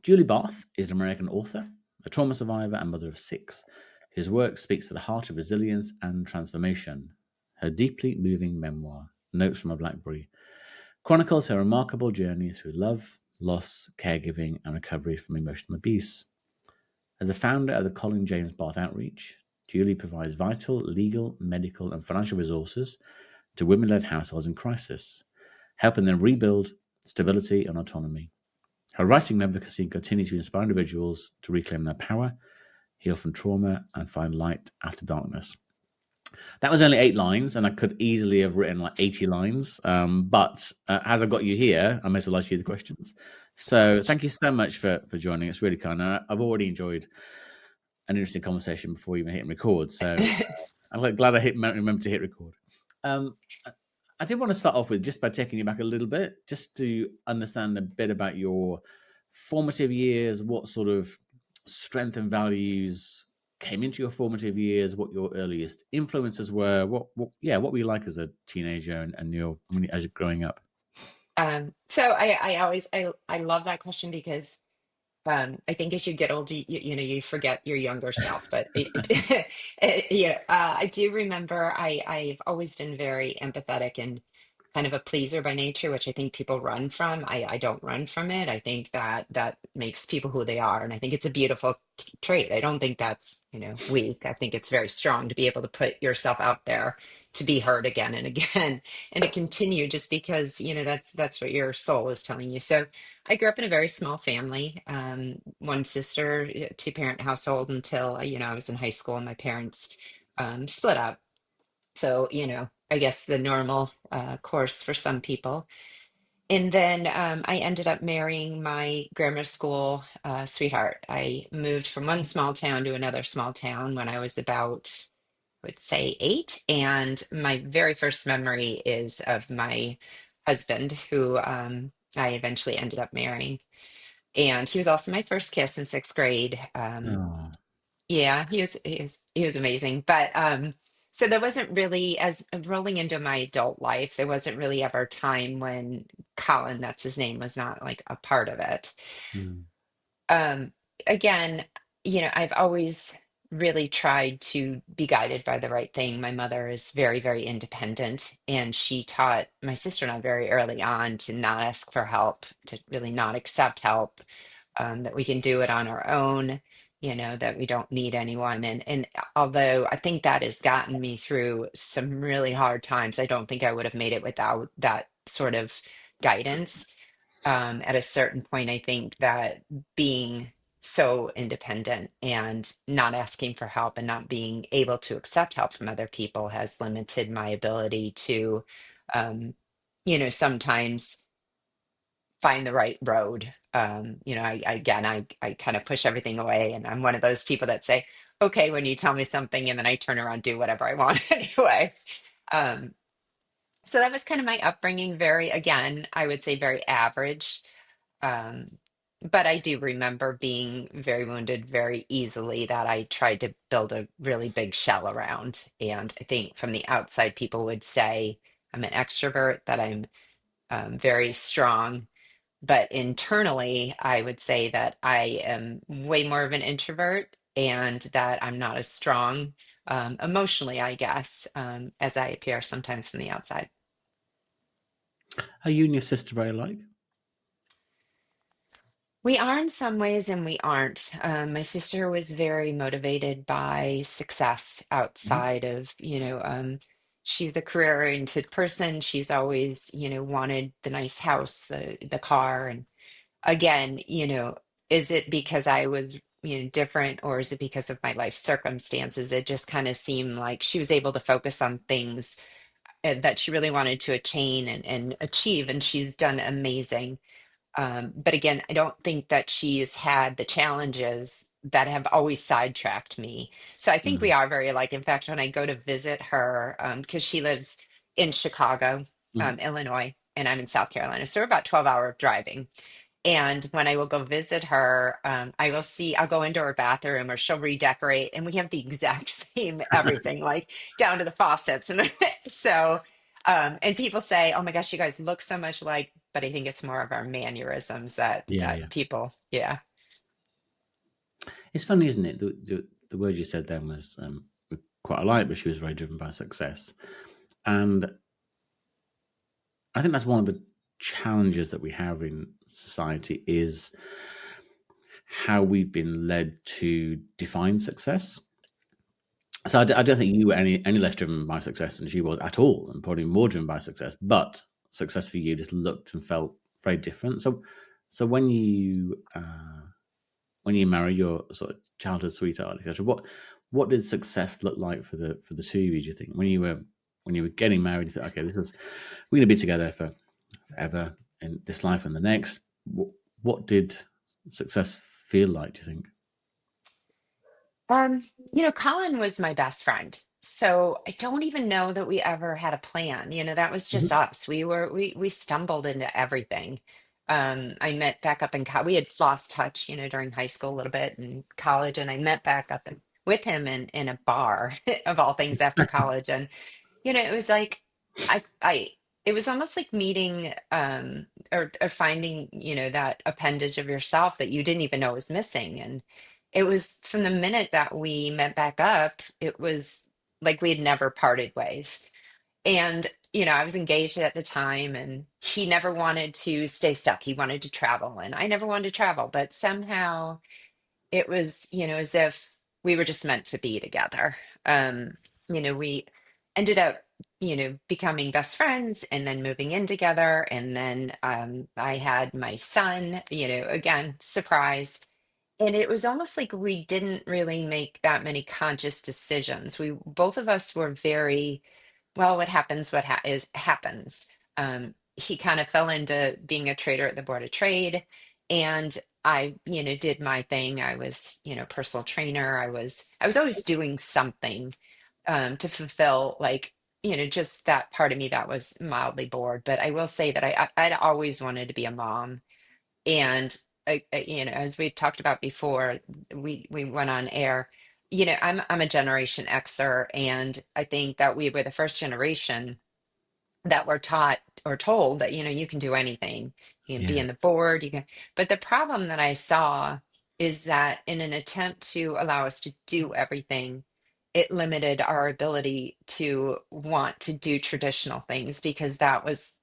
Julie Barth is an American author, a trauma survivor, and mother of six, whose work speaks to the heart of resilience and transformation. Her deeply moving memoir, Notes from a Blackberry, chronicles her remarkable journey through love, loss, caregiving, and recovery from emotional abuse. As the founder of the Colin James Barth Outreach, Julie provides vital legal, medical, and financial resources to women led households in crisis, helping them rebuild stability and autonomy. Her writing and advocacy continue to inspire individuals to reclaim their power, heal from trauma, and find light after darkness. That was only 8 lines, and I could easily have written like 80 lines. But as I've got you here, I may as well ask you the questions. So thank you so much for joining. It's really kind. I've already enjoyed an interesting conversation before even hitting record. So I'm glad I remember to hit record. Um, I did want to start off with just by taking you back a little bit, just to understand a bit about your formative years, what sort of strength and values came into your formative years, what your earliest influences were, what were you like as a teenager and as you're growing up? So I always I love that question because I think as you get older, you forget your younger self. But yeah, I do remember I've always been very empathetic and kind of a pleaser by nature, which I think people run from. I don't run from it. I think that that makes people who they are, and I think it's a beautiful trait. I don't think that's weak. I think it's very strong to be able to put yourself out there to be heard again and again and to continue just because that's what your soul is telling you. So I grew up in a very small family, one sister, two-parent household until I was in high school and my parents split up. So I guess the normal course for some people. And then I ended up marrying my grammar school sweetheart. I moved from one small town to another small town when I was about, I would say, 8. And my very first memory is of my husband, who I eventually ended up marrying. And he was also my first kiss in 6th grade. Oh, Yeah, he was amazing. But so there wasn't really, as rolling into my adult life, there wasn't really ever a time when Colin, that's his name, was not like a part of it. mm, Um, Again, I've always really tried to be guided by the right thing. My mother is very, very independent, and she taught my sister and I very early on to not ask for help, to really not accept help, that we can do it on our own, that we don't need anyone. And although I think that has gotten me through some really hard times, I don't think I would have made it without that sort of guidance. At a certain point, I think that being so independent and not asking for help and not being able to accept help from other people has limited my ability to, sometimes find the right road. I kind of push everything away, and I'm one of those people that say, "Okay," when you tell me something, and then I turn around, do whatever I want anyway. Um, so that was kind of my upbringing. Very, again, I would say very average. Um, but I do remember being very wounded very easily that I tried to build a really big shell around. And I think from the outside, people would say I'm an extrovert, that I'm very strong. But internally, I would say that I am way more of an introvert and that I'm not as strong emotionally, I guess, as I appear sometimes from the outside. are you and your sister very alike? We are in some ways and we aren't. My sister was very motivated by success Mhm. outside of, she's a career-oriented person. She's always, wanted the nice house, the car. And again, is it because I was, different, or is it because of my life circumstances? It just kind of seemed like she was able to focus on things that she really wanted to attain and achieve, and she's done amazing. But again, I don't think that she's had the challenges that have always sidetracked me. So I think we Mm, are very alike. In fact, when I go to visit her, because she lives in Chicago, mhm. Illinois, and I'm in South Carolina, so we're about 12-hour driving. And when I will go visit her, I'll go into her bathroom or she'll redecorate, and we have the exact same everything, like down to the faucets. And so, and people say, "Oh my gosh, you guys look so much alike," but I think it's more of our mannerisms that Yeah, that yeah. people, yeah. It's funny, isn't it? The word you said then was quite alike, but she was very driven by success. And I think that's one of the challenges that we have in society is how we've been led to define success. So I don't think you were any less driven by success than she was at all, and probably more driven by success. But success for you just looked and felt very different. So when you marry your sort of childhood sweetheart, etc., what did success look like for the two of you? Do you think when you were getting married, you thought, okay, we're going to be together forever in this life and the next? What did success feel like? Do you think? Um, Colin was my best friend. So I don't even know that we ever had a plan. That was just Mhm. us. We stumbled into everything. I met back up in we had lost touch, during high school a little bit and college, and I met back up with him in a bar of all things after college. And it was like I it was almost like meeting or finding, that appendage of yourself that you didn't even know was missing. And it was from the minute that we met back up, it was like we had never parted ways. And I was engaged at the time, and he never wanted to stay stuck. He wanted to travel, and I never wanted to travel, but somehow it was, as if we were just meant to be together. We ended up, becoming best friends and then moving in together. And then I had my son, again, surprise. And it was almost like we didn't really make that many conscious decisions. We both of us were very well, what happens, is happens. He kind of fell into being a trader at the Board of Trade, and I, did my thing. I was, personal trainer. I was always doing something to fulfill, like, just that part of me that was mildly bored. But I will say that I'd always wanted to be a mom, and as we talked about before, we went on air. I'm a Generation Xer, and I think that we were the first generation that were taught or told that you can do anything. You can be Yeah. in the board. You can. But the problem that I saw is that in an attempt to allow us to do everything, it limited our ability to want to do traditional things, because that was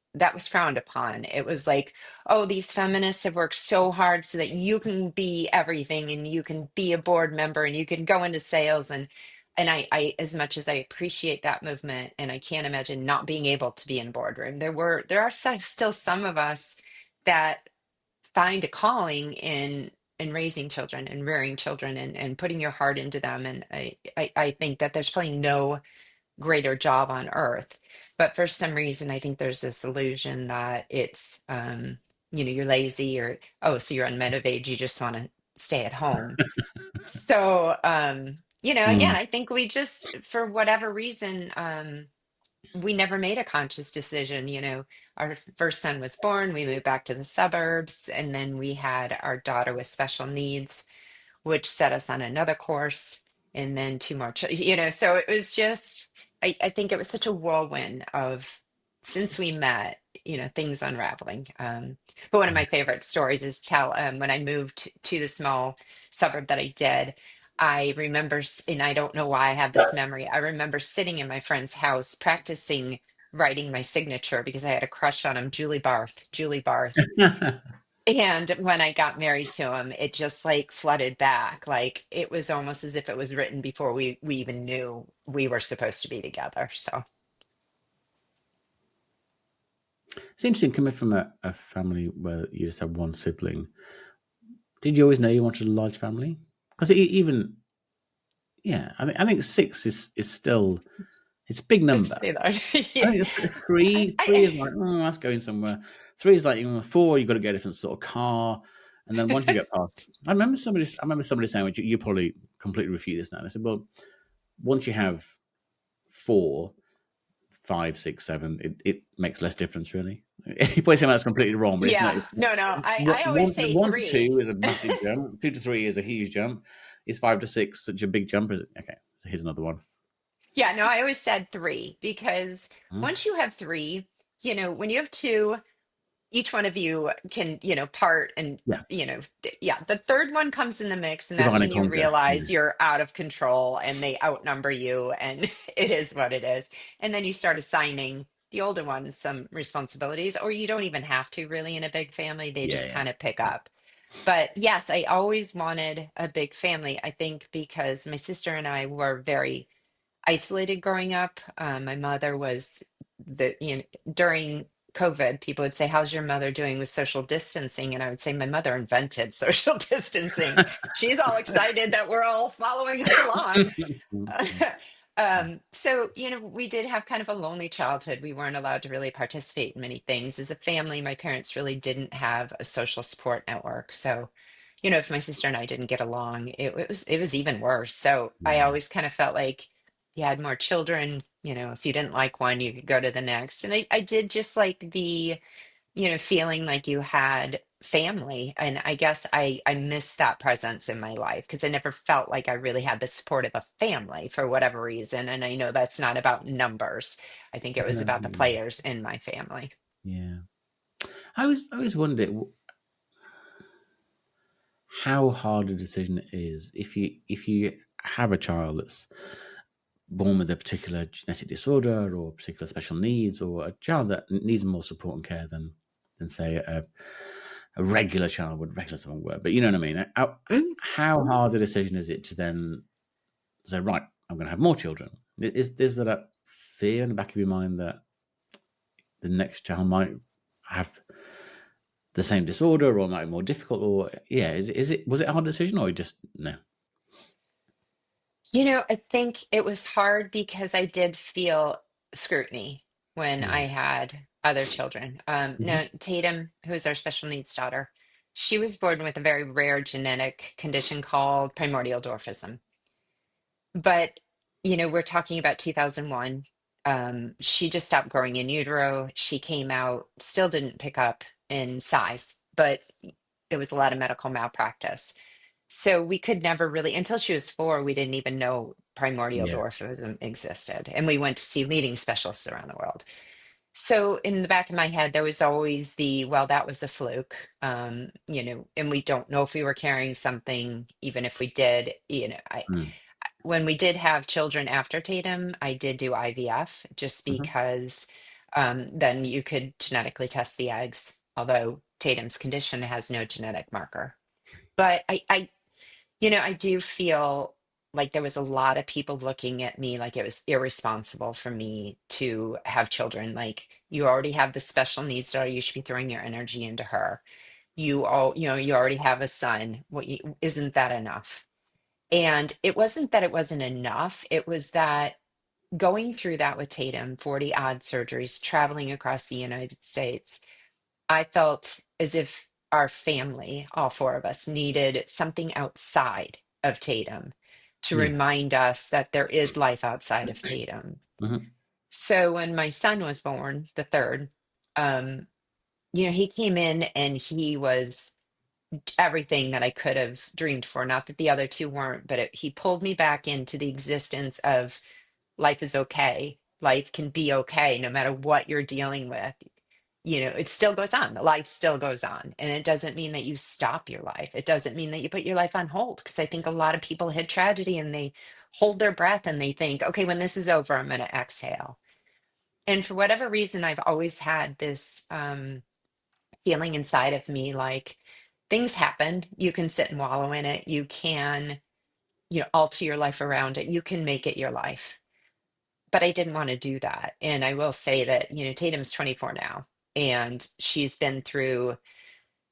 frowned upon. It was like, oh, these feminists have worked so hard so that you can be everything, and you can be a board member, and you can go into sales. And I, as much as I appreciate that movement, and I can't imagine not being able to be in a boardroom, there are still some of us that find a calling in raising children and rearing children, and putting your heart into them. And I think that there's probably no greater job on earth. But for some reason, I think there's this illusion that it's, you're lazy, or, oh, so you're on Medicaid, you just want to stay at home. So, again, Mm. I think we just, for whatever reason, we never made a conscious decision. Our first son was born, we moved back to the suburbs, and then we had our daughter with special needs, which set us on another course, and then two more, so it was just, I think it was such a whirlwind of, since we met, things unraveling. But one of my favorite stories is tell when I moved to the small suburb that I did. I remember, and I don't know why I have this memory. I remember sitting in my friend's house practicing writing my signature because I had a crush on him, Julie Barth, Julie Barth. And when I got married to him, it just like flooded back. Like it was almost as if it was written before we even knew we were supposed to be together. So It's interesting coming from a family where you just had one sibling. Did you always know you wanted a large family? Because even yeah, I think six is still it's a big it's, number. I yeah. think three is like that's going somewhere. Three is like four, you've got to get a different sort of car, and then once you get past, I remember somebody saying, which you probably completely refute this now. They said, well, once you have four, five, six, seven, it makes less difference really. You probably say that's completely wrong, but it's not. Yeah, no, no. I always say One to three. two is a massive jump. Two to three is a huge jump. Is five to six such a big jump? Is it? Okay, so here's another one. Yeah, no, I always said three, because Hmm? once you have three, when you have two, each one of you can, part and, Yeah. yeah, the third one comes in the mix, and that's Divide and when you conquer. realize Yeah. you're out of control and they outnumber you, and it is what it is. And then you start assigning the older ones some responsibilities, or you don't even have to really in a big family. They Yeah. just Yeah. kind of pick up. But yes, I always wanted a big family, I think because my sister and I were very isolated growing up. My mother was during COVID, people would say, "How's your mother doing with social distancing?" And I would say, "My mother invented social distancing. She's all excited that we're all following along." So, we did have kind of a lonely childhood. We weren't allowed to really participate in many things. As a family, my parents really didn't have a social support network. So, if my sister and I didn't get along, it was even worse. So I Yeah. always kind of felt like you had more children, if you didn't like one, you could go to the next. And I did just like the feeling like you had family. And I guess I miss that presence in my life because I never felt like I really had the support of a family for whatever reason. And I know that's not about numbers. I think it was No, about the players in my family. yeah. I always wondered how hard a decision it is if you have a child that's born with a particular genetic disorder or particular special needs, or a child that needs more support and care than say a regular child would, regular someone would. But you know what I mean? Mm. How hard a decision is it to then say, right, I'm going to have more children? Is there that fear in the back of your mind that the next child might have the same disorder or might be more difficult? Or yeah, is it was it a hard decision, or you just no? I think it was hard because I did feel scrutiny when I Yeah. had other children. Hmm. Now, Tatum, who is our special needs daughter, she was born with a very rare genetic condition called primordial dwarfism. But, we're talking about 2001. She just stopped growing in utero. She came out, still didn't pick up in size, but there was a lot of medical malpractice. So we could never really, until she was 4, we didn't even know primordial Yeah. dwarfism existed. And we went to see leading specialists around the world. So in the back of my head, there was always well, that was a fluke. And we don't know if we were carrying something, even if we did. Mm. When we did have children after Tatum, I did do IVF just Hmm. because then you could genetically test the eggs, although Tatum's condition has no genetic marker. But I do feel like there was a lot of people looking at me like it was irresponsible for me to have children. Like, you already have the special needs daughter, you should be throwing your energy into her. You already have a son. Isn't that enough? And it wasn't that it wasn't enough. It was that going through that with Tatum, 40 odd surgeries, traveling across the United States, I felt as if our family, all 4 of us, needed something outside of Tatum to Yeah. remind us that there is life outside of Tatum. Hmm. So when my son was born, the third, um, he came in and he was everything that I could have dreamed for. Not that the other 2 weren't, but he pulled me back into the existence of life is okay. Life can be okay no matter what you're dealing with. It still goes on. The life still goes on. And it doesn't mean that you stop your life. It doesn't mean that you put your life on hold. Because I think a lot of people hit tragedy and they hold their breath and they think, okay, when this is over, I'm going to exhale. And for whatever reason, I've always had this feeling inside of me like things happen. You can sit and wallow in it. You can, alter your life around it. You can make it your life. But I didn't want to do that. And I will say that, Tatum's 24 now, and she's been through,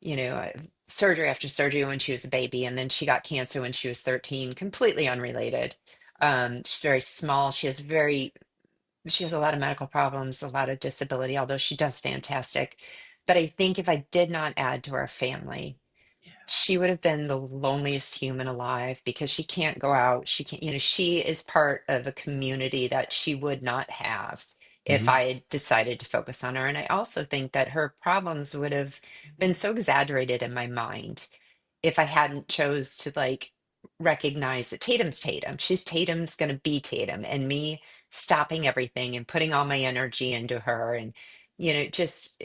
you know, uh, surgery after surgery when she was a baby, and then she got cancer when she was 13, completely unrelated. She's very small. She has a lot of medical problems, a lot of disability, although she does fantastic. But I think if I did not add to our family, she would have been the loneliest human alive because she can't go out. She can't, she is part of a community that she would not have if Hmm. I had decided to focus on her. And I also think that her problems would have been so exaggerated in my mind if I hadn't chose to like recognize that Tatum's Tatum. Tatum's going to be Tatum, and me stopping everything and putting all my energy into her and just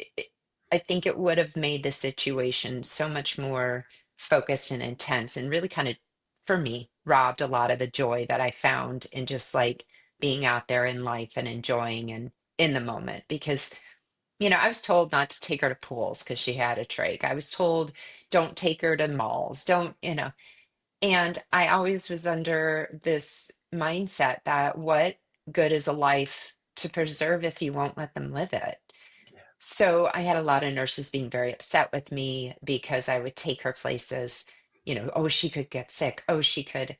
I think it would have made the situation so much more focused and intense and really kind of, for me, robbed a lot of the joy that I found in just like being out there in life and enjoying and in the moment. Because, I was told not to take her to pools because she had a trach. I was told don't take her to malls, don't, and I always was under this mindset that what good is a life to preserve if you won't let them live it? So I had a lot of nurses being very upset with me because I would take her places, oh, she could get sick. Oh, she could.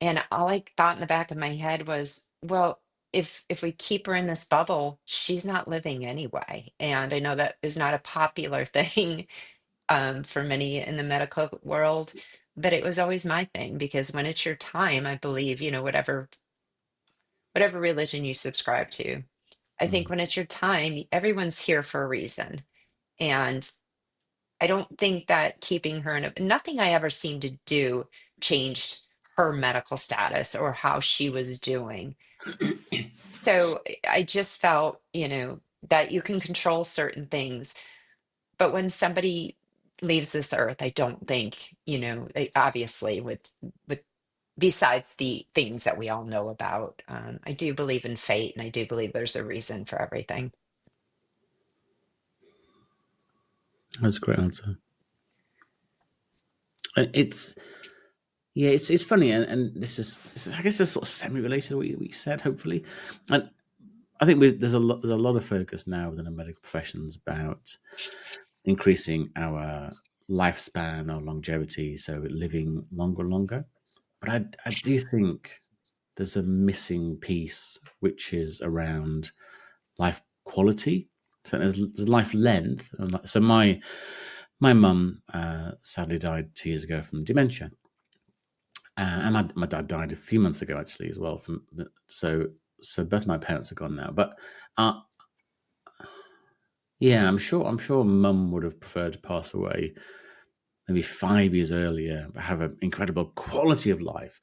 And all I thought in the back of my head was, well, if we keep her in this bubble, she's not living anyway. And I know that is not a popular thing for many in the medical world, but it was always my thing because when it's your time, I believe, whatever religion you subscribe to, I think Mm. when it's your time, everyone's here for a reason. And I don't think that keeping her in nothing I ever seemed to do changed her medical status or how she was doing. So I just felt, that you can control certain things. But when somebody leaves this earth, I don't think, obviously with besides the things that we all know about, I do believe in fate and I do believe there's a reason for everything. That's a great answer. It's yeah, it's funny, and this is I guess it's sort of semi-related to what we said, hopefully, and I think there's a lot of focus now within the medical professions about increasing our lifespan, our longevity, so living longer and longer. But I do think there's a missing piece, which is around life quality. So there's life length. So my mum sadly died 2 years ago from dementia, and my dad died a few months ago actually as well. So both my parents are gone now. But uh, yeah, I'm sure mum would have preferred to pass away maybe 5 years earlier, but have an incredible quality of life,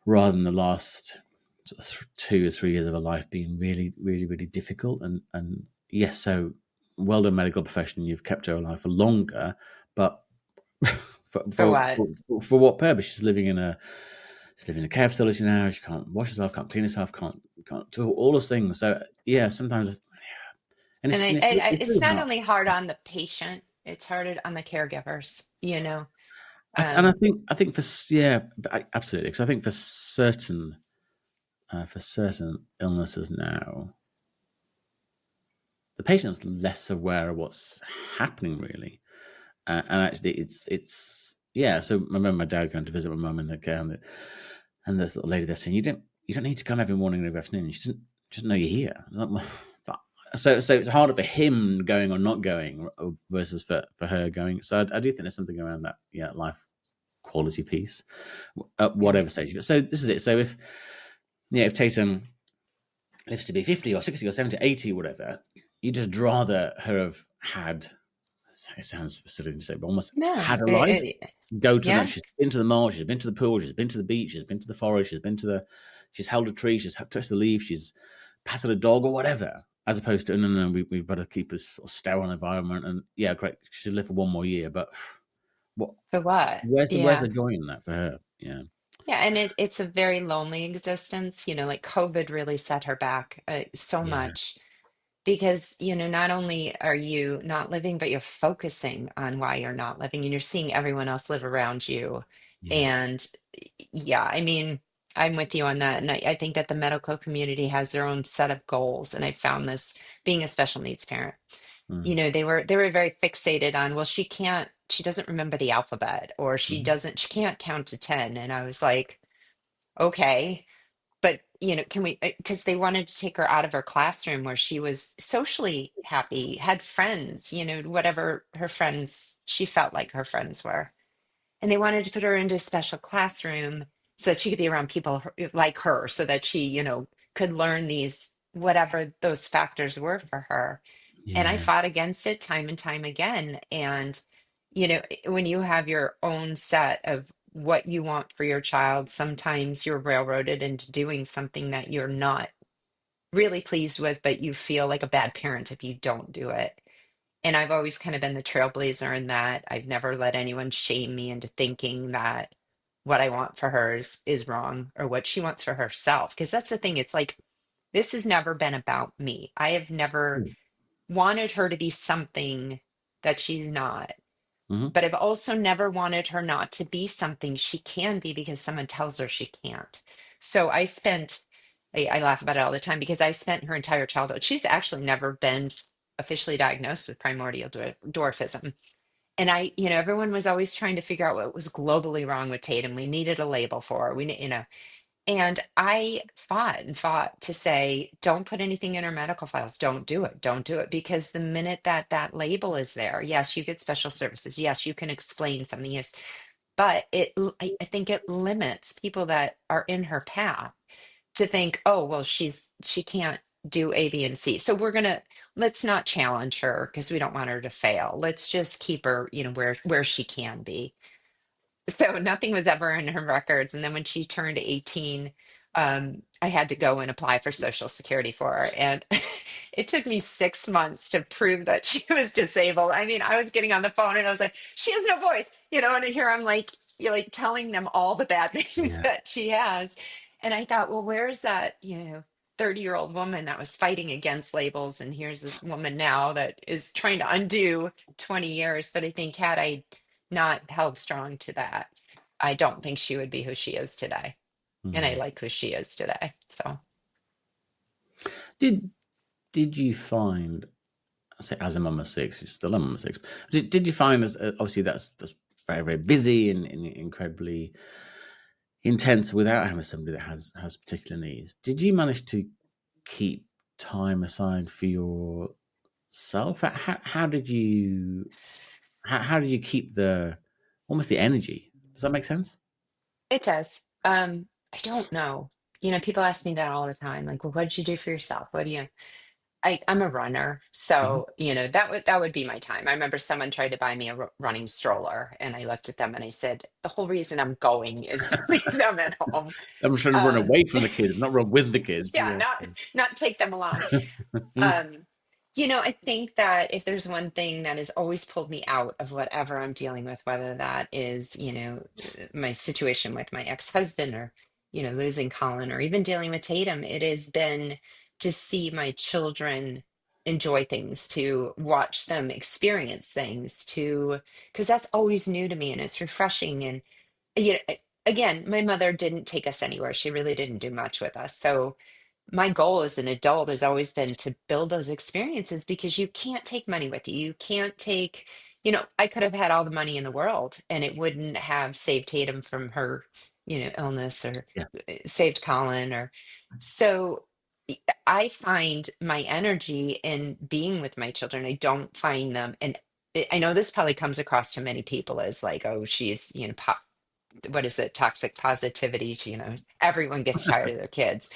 rather than the last sort of 2 or 3 years of her life being really, really, really difficult. And yes, so well done, medical profession. You've kept her alive for longer, but for For for, what? for what purpose? She's living in a care facility now. She can't wash herself, can't clean herself, can't do all those things. So yeah, sometimes, and And it's it's really not hard. only hard on the patient, it's hard on the caregivers. And Um, I think yeah, absolutely, because I think for certain illnesses now, the patient's less aware of what's happening really, and actually it's yeah. So I remember my dad going to visit my mum in the care, and the sort of lady there saying, "You don't need to come every morning and every afternoon. She doesn't know you're here." I'm like, "Well," but so it's harder for him going or not going versus for her going. So I do think there's something around that, yeah, life quality piece at yeah, whatever stage. So this is it. So if Tatum lives to be 50 or 60 or 70, 80, whatever, you just rather her have had, it sounds silly to say, but almost no, had a life. Go to the, yeah, she's been to the mall, she's been to the pool, she's been to the beach, she's been to the forest, she's held a tree, she's touched the leaves, she's patted a dog or whatever, as opposed to, no, we've got to keep this sort of sterile environment. And yeah, great, she should live for one more year, but what, for what? where's the Yeah. joy in that for her? Yeah. Yeah, and it's a very lonely existence. Like COVID really set her back so Yeah. much because, not only are you not living, but you're focusing on why you're not living and you're seeing everyone else live around you. Yeah. And yeah, I mean, I'm with you on that. And I think that the medical community has their own set of goals. And I found this being a special needs parent. Mm. They were very fixated on, well, she doesn't remember the alphabet or Mhm. she can't count to 10. And I was like, okay, but can we, because they wanted to take her out of her classroom where she was socially happy, had friends, whatever her friends, she felt like her friends were. And they wanted to put her into a special classroom so that she could be around people like her, so that she, could learn these, whatever those factors were for her. And I Yeah. fought against it time and time again. And, when you have your own set of what you want for your child, sometimes you're railroaded into doing something that you're not really pleased with, but you feel like a bad parent if you don't do it. And I've always kind of been the trailblazer in that. I've never let anyone shame me into thinking that what I want for her is wrong or what she wants for herself. Because that's the thing. It's like, this has never been about me. I have never wanted her to be something that she's not. Mm-hmm. But I've also never wanted her not to be something she can be because someone tells her she can't. So I laugh about it all the time because I spent her entire childhood. She's actually never been officially diagnosed with primordial dwarfism. And everyone was always trying to figure out what was globally wrong with Tatum. We needed a label for her. And I fought and fought to say, don't put anything in our medical files. Don't do it. Don't do it. Because the minute that that label is there, yes, you get special services. Yes, you can explain something. Yes, but I think it limits people that are in her path to think, oh, well, she can't do A, B, and C. So let's not challenge her because we don't want her to fail. Let's just keep her, where she can be. So nothing was ever in her records. And then when she turned 18, I had to go and apply for Social Security for her. And it took me 6 months to prove that she was disabled. I mean, I was getting on the phone and I was like, she has no voice, and here I'm like, you're like telling them all the bad things Yeah. that she has. And I thought, well, where's that, 30-year-old woman that was fighting against labels? And here's this woman now that is trying to undo 20 years. But I think had I not held strong to that, I don't think she would be who she is today. And I Mm. like who she is today. So Did did you find, I say as a mum of six, you're still a mum of six. Did you find, as obviously that's very very busy and incredibly intense without having somebody that has particular needs? Did you manage to keep time aside for yourself? How did you how did you keep the almost the energy? Does that make sense? it does. I don't know. People ask me that all the time. Like, well, what did you do for yourself? What do you I'm a runner, Mhm. so that would be my time. I remember someone tried to buy me a running stroller, and I looked at them and I said, the whole reason I'm going is to leave them at home. I'm trying to run Um, away from the kids, not run with the kids. yeah, Yeah. not take them along. Um, I think that if there's one thing that has always pulled me out of whatever I'm dealing with, whether that is, my situation with my ex-husband or, losing Colin or even dealing with Tatum, it has been to see my children enjoy things, to watch them experience things, because that's always new to me and it's refreshing. And, again, my mother didn't take us anywhere. She really didn't do much with us. So, my goal as an adult has always been to build those experiences because you can't take money with you. You can't take, I could have had all the money in the world and it wouldn't have saved Tatum from her, illness or Yeah. saved Colin or so I find my energy in being with my children. I don't find them, and I know this probably comes across to many people as like, oh, she's, what is it, toxic positivity? Everyone gets tired of their kids.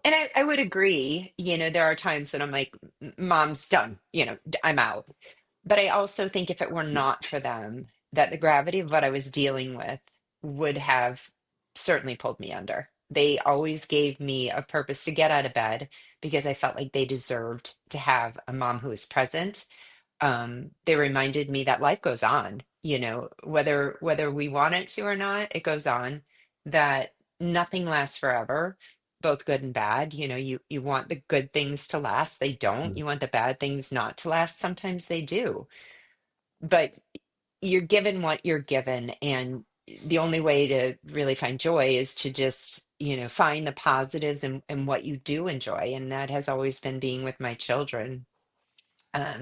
And I would agree, there are times that I'm like, Mom's done, I'm out. But I also think if it were not for them, that the gravity of what I was dealing with would have certainly pulled me under. They always gave me a purpose to get out of bed because I felt like they deserved to have a mom who was present. They reminded me that life goes on, whether we want it to or not, it goes on, that nothing lasts forever, both good and bad. You want the good things to last, they don't. Mm. You want the bad things not to last, sometimes they do. But you're given what you're given, and the only way to really find joy is to just, find the positives and what you do enjoy. And that has always been being with my children.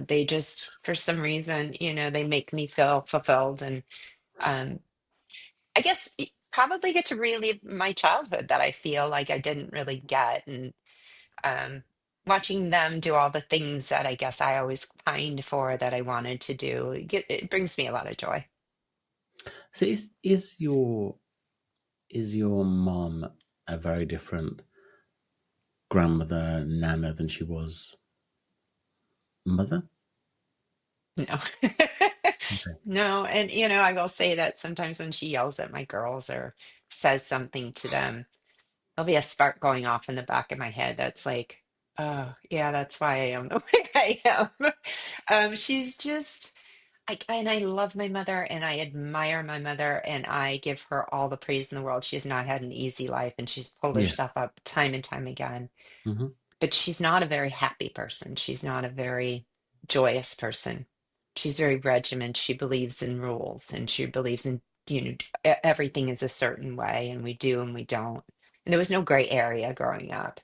They just, for some reason, they make me feel fulfilled. And um, I guess probably get to relive my childhood that I feel like I didn't really get. And um, watching them do all the things that I guess I always pined for that I wanted to do, it brings me a lot of joy. So is your mom a very different grandmother, nana than she was mother? No. Okay. No. And, I will say that sometimes when she yells at my girls or says something to them, there'll be a spark going off in the back of my head that's like, Oh, yeah, that's why I am the way I am. She's just, and I love my mother and I admire my mother and I give her all the praise in the world. She has not had an easy life and she's pulled Yeah. herself up time and time again. Hmm. But she's not a very happy person. She's not a very joyous person. She's very regimented. She believes in rules and she believes in, everything is a certain way and we do and we don't. And there was no gray area growing up.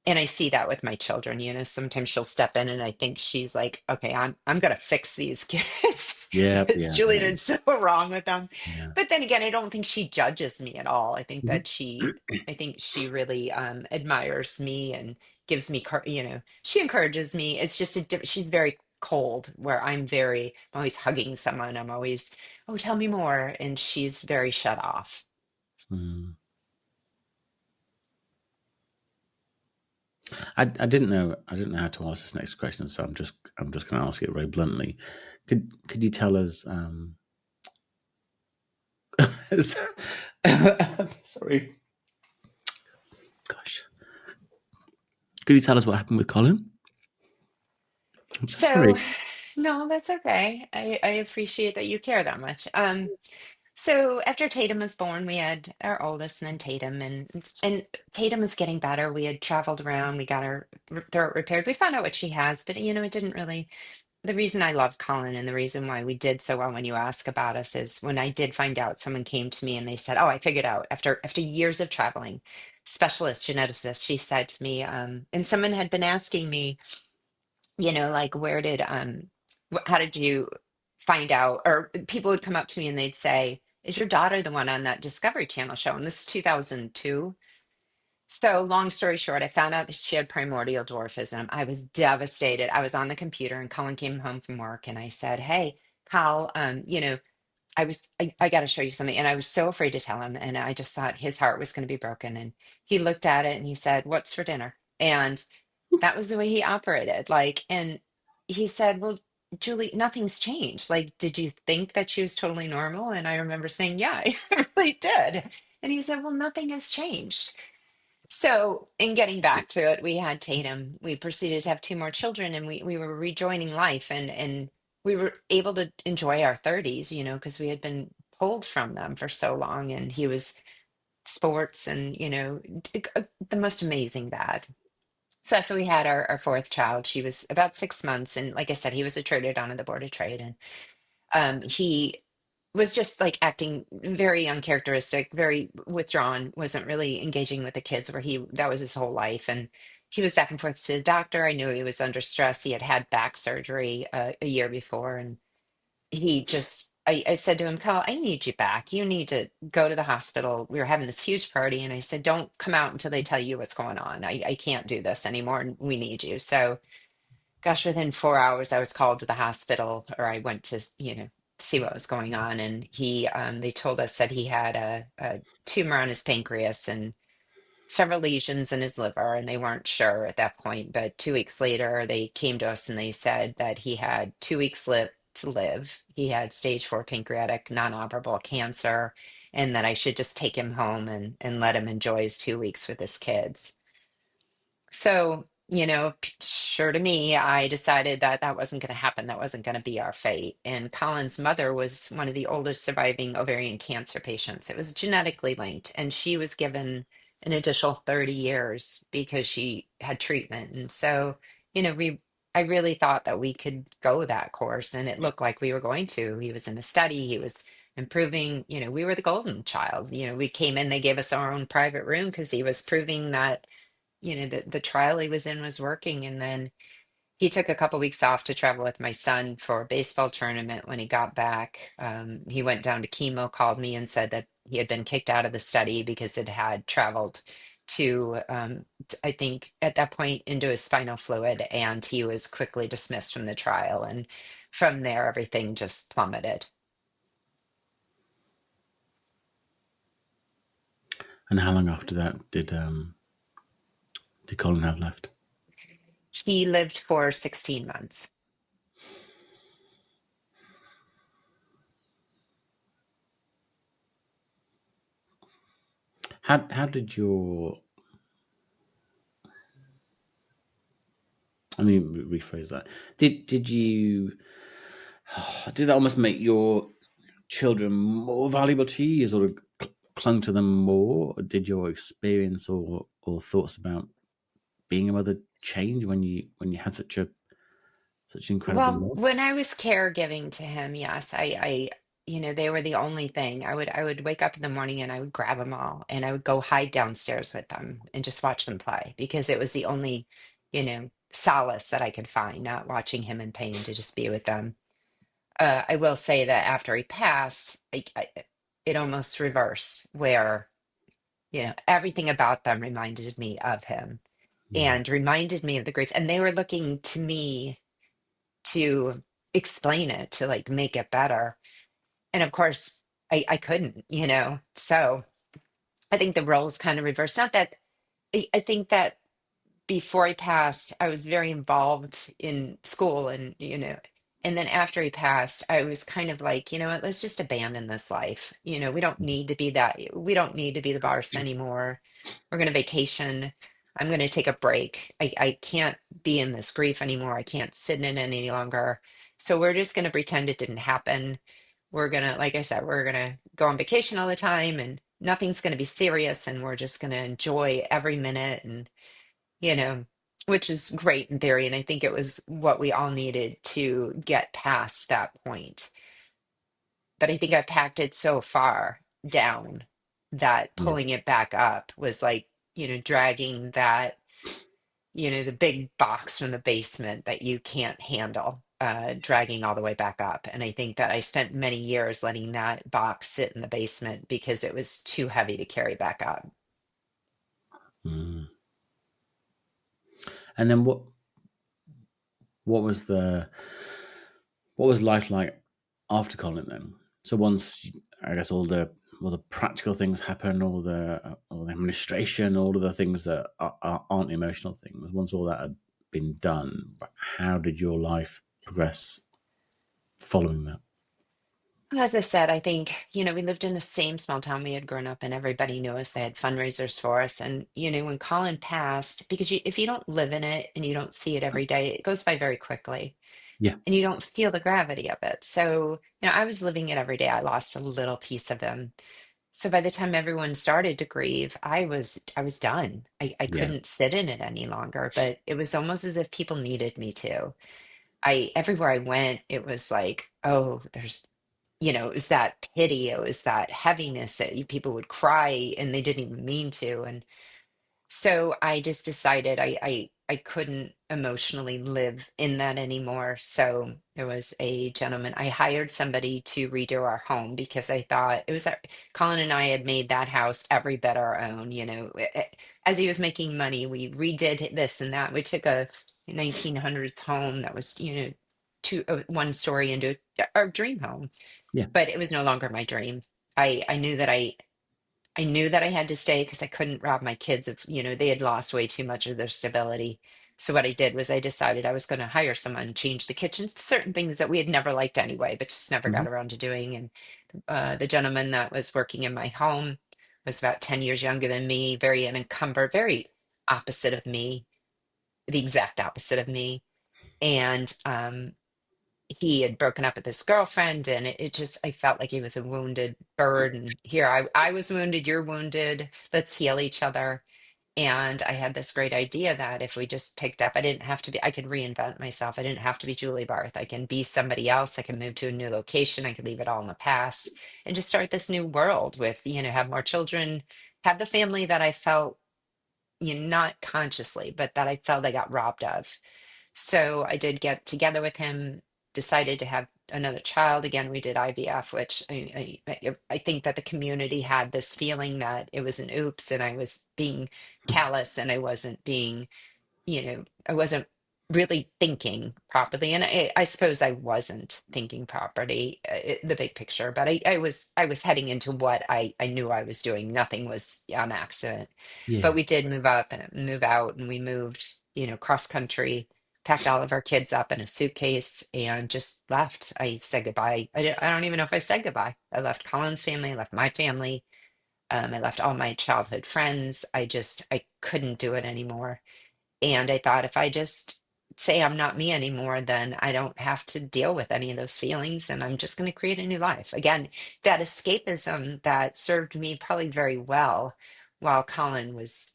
And I see that with my children, sometimes she'll step in and I think she's like, okay, I'm gonna fix these kids Yeah. because Yeah. Julie Yeah. did so wrong with them. Yeah. But then again, I don't think she judges me at all. Hmm. I think she really admires me and gives me, she encourages me. It's just she's very cold where I'm always hugging someone. I'm always, oh, tell me more. And she's very shut off. Mm. I didn't know how to ask this next question, so I'm just going to ask it very bluntly. Could you tell us? Sorry, gosh. Could you tell us what happened with Colin? I'm so So, sorry. no, that's okay. I appreciate that you care that much. So after Tatum was born, we had our oldest and then Tatum, and Tatum was getting better. We had traveled around, we got her throat repaired. We found out what she has, but it didn't really. The reason I love Colin and the reason why we did so well when you ask about us is when I did find out, someone came to me and they said, "Oh, I figured out after years of traveling." Specialist geneticist, she said to me, and someone had been asking me, like how did you find out? Or people would come up to me and they'd say, is your daughter the one on that Discovery Channel show? And this is 2002. So long story short, I found out that she had primordial dwarfism. I was devastated. I was on the computer and Colin came home from work and I said, hey, Kyle, I got to show you something. And I was so afraid to tell him. And I just thought his heart was going to be broken. And he looked at it and he said, what's for dinner? And that was the way he operated. And he said, well, Julie, nothing's changed. Like, did you think that she was totally normal? And I remember saying, yeah, I really did. And he said, well, nothing has changed. So, in getting back to it, we had Tatum. We proceeded to have two more children, and we were rejoining life, and we were able to enjoy our 30s, because we had been pulled from them for so long. And he was sports and the most amazing dad. So after we had our fourth child, she was about 6 months, and like I said, he was a trader down at the Board of Trade, and he was just like acting very uncharacteristic, very withdrawn, wasn't really engaging with the kids. Where he that was his whole life, and he was back and forth to the doctor. I knew he was under stress. He had had back surgery a year before, and he just. I said to him, Kyle, I need you back. You need to go to the hospital. We were having this huge party, and I said, don't come out until they tell you what's going on. I can't do this anymore, and we need you. So gosh, within 4 hours, I was called to the hospital, or I went to, see what was going on. And they told us that he had a tumor on his pancreas and several lesions in his liver, and they weren't sure at that point. But 2 weeks later, they came to us and they said that he had 2 weeks to live. He had stage 4 pancreatic non-operable cancer, and that I should just take him home and let him enjoy his 2 weeks with his kids. So, sure to me, I decided that that wasn't going to happen. That wasn't going to be our fate. And Colin's mother was one of the oldest surviving ovarian cancer patients. It was genetically linked, and she was given an additional 30 years because she had treatment. And so, I really thought that we could go that course, and it looked like we were going to. He was in a study, he was improving, we were the golden child. We came in, they gave us our own private room because he was proving that the trial he was in was working. And then he took a couple weeks off to travel with my son for a baseball tournament. When he got back, he went down to chemo, called me and said that he had been kicked out of the study because it had traveled to I think at that point into his spinal fluid, and he was quickly dismissed from the trial. And from there everything just plummeted. And how long after that did Colin have left? He lived for 16 months. How did your I mean, rephrase that. Did you did that almost make your children more valuable to you? You sort of clung to them more? Or did your experience or thoughts about being a mother change when you had such incredible Well, when loss? I was caregiving to him, yes, they were the only thing. I would wake up in the morning and I would grab them all and I would go hide downstairs with them and just watch them play because it was the only, solace that I could find, not watching him in pain, to just be with them. I will say that after he passed, it almost reversed, where, everything about them reminded me of him Yeah, and reminded me of the grief. And they were looking to me to explain it, to like make it better. And of course, I couldn't, So I think the roles kind of reversed. Not that I think that before he passed, I was very involved in school and then after he passed, I was kind of like, you know what, let's just abandon this life. We don't need to be the boss anymore. We're going to vacation. I'm going to take a break. I can't be in this grief anymore. I can't sit in it any longer. So we're just going to pretend it didn't happen. We're going to, like I said, we're going to go on vacation all the time and nothing's going to be serious. And we're just going to enjoy every minute. And you know, which is great in theory. And I think it was what we all needed to get past that point. But I think I packed it so far down that yeah. pulling it back up was like, dragging that, the big box from the basement that you can't handle, dragging all the way back up. And I think that I spent many years letting that box sit in the basement because it was too heavy to carry back up. Mm. And then what was the what was life like after Colin then? So once I guess all the practical things happen, all the administration, all of the things that aren't emotional things. Once all that had been done, how did your life progress following that? As I said, I think, we lived in the same small town we had grown up in. Everybody knew us. They had fundraisers for us. And, when Colin passed, because if you don't live in it and you don't see it every day, it goes by very quickly Yeah, and you don't feel the gravity of it. So, I was living it every day. I lost a little piece of him. So by the time everyone started to grieve, I was done. I yeah, couldn't sit in it any longer, but it was almost as if people needed me to. Everywhere I went, it was like, oh, it was that pity, it was that heaviness that people would cry and they didn't even mean to. And so I just decided I couldn't emotionally live in that anymore. So there was a gentleman, I hired somebody to redo our home because I thought Colin and I had made that house every bit our own. As he was making money, we redid this and that. We took a 1900s home that was, one story into our dream home, yeah. but it was no longer my dream. I knew that I knew that I had to stay because I couldn't rob my kids of, they had lost way too much of their stability. So what I did was I decided I was going to hire someone, change the kitchen, certain things that we had never liked anyway, but just never Hmm. got around to doing. And the gentleman that was working in my home was about 10 years younger than me, very unencumbered, very opposite of me, the exact opposite of me. And he had broken up with his girlfriend and it just I felt like he was a wounded bird, and here I was wounded, you're wounded, let's heal each other. And I had this great idea that if we just picked up, I could reinvent myself. I didn't have to be Julie Barth. I can be somebody else. I can move to a new location. I could leave it all in the past and just start this new world with, have more children, have the family that I felt, not consciously, but that I felt I got robbed of. So I did get together with him, decided to have another child. Again, we did IVF, which I think that the community had this feeling that it was an oops and I was being callous and I wasn't really thinking properly. And I suppose I wasn't thinking properly, the big picture, but I was heading into what I knew I was doing. Nothing was on accident. But Yeah. we did move up and move out, and we moved, cross country, packed all of our kids up in a suitcase and just left. I said goodbye. I don't even know if I said goodbye. I left Colin's family, I left my family. I left all my childhood friends. I couldn't do it anymore. And I thought if I just say I'm not me anymore, then I don't have to deal with any of those feelings and I'm just going to create a new life. Again, that escapism that served me probably very well while Colin was,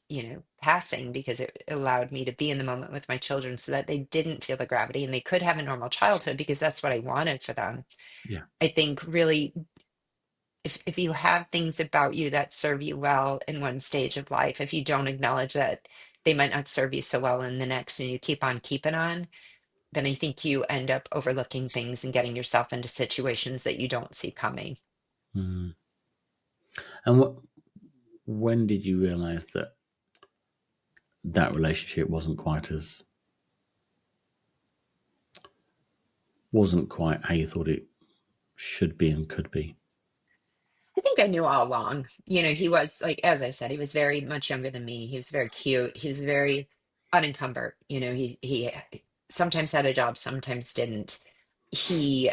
passing, because it allowed me to be in the moment with my children so that they didn't feel the gravity and they could have a normal childhood because that's what I wanted for them. Yeah. I think really, if you have things about you that serve you well in one stage of life, if you don't acknowledge that they might not serve you so well in the next and you keep on keeping on, then I think you end up overlooking things and getting yourself into situations that you don't see coming. Mm. And when did you realize that that relationship wasn't quite how you thought it should be and could be? I think I knew all along. He was like, as I said, he was very much younger than me. He was very cute. He was very unencumbered. He sometimes had a job, sometimes didn't. He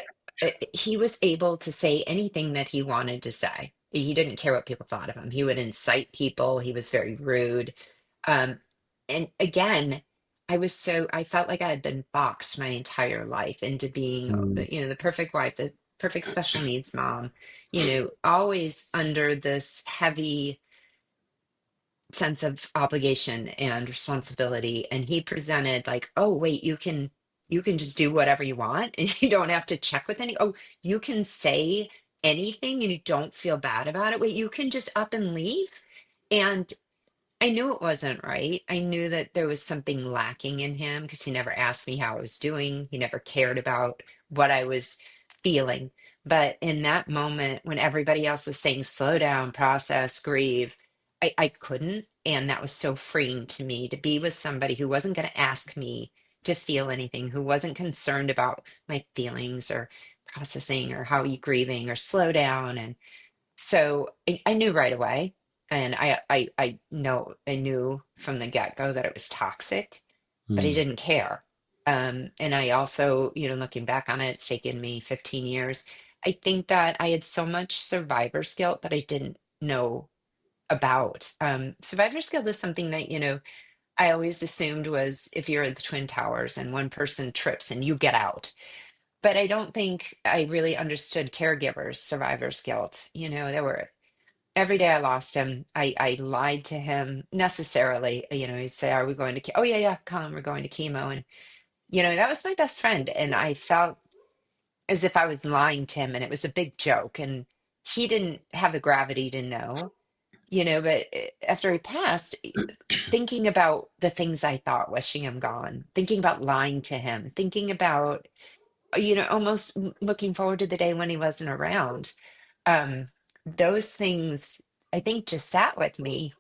he was able to say anything that he wanted to say. He didn't care what people thought of him. He would incite people. He was very rude. Um, and again, I felt like I had been boxed my entire life into being, Mm. the perfect wife, the perfect special needs mom, always under this heavy sense of obligation and responsibility. And he presented like, oh, wait, you can just do whatever you want and you don't have to check with oh, you can say anything and you don't feel bad about it. Wait, you can just up and leave. And I knew it wasn't right. I knew that there was something lacking in him because he never asked me how I was doing. He never cared about what I was feeling. But in that moment, when everybody else was saying, slow down, process, grieve, I couldn't. And that was so freeing to me to be with somebody who wasn't going to ask me to feel anything, who wasn't concerned about my feelings or processing or how you grieving or slow down. And so I knew right away, and I knew from the get-go that it was toxic, but I Mm. didn't care. And I also, looking back on it, it's taken me 15 years. I think that I had so much survivor's guilt that I didn't know about. Survivor's guilt is something that, I always assumed was if you're at the Twin Towers and one person trips and you get out. But I don't think I really understood caregivers, survivor's guilt. There were every day I lost him, I lied to him necessarily. He'd say, "Are we going to? Oh yeah, yeah, come. We're going to chemo." And that was my best friend, and I felt as if I was lying to him, and it was a big joke. And he didn't have the gravity to know. But after he passed, thinking about the things I thought, wishing him gone, thinking about lying to him, thinking about almost looking forward to the day when he wasn't around. Um, those things I think just sat with me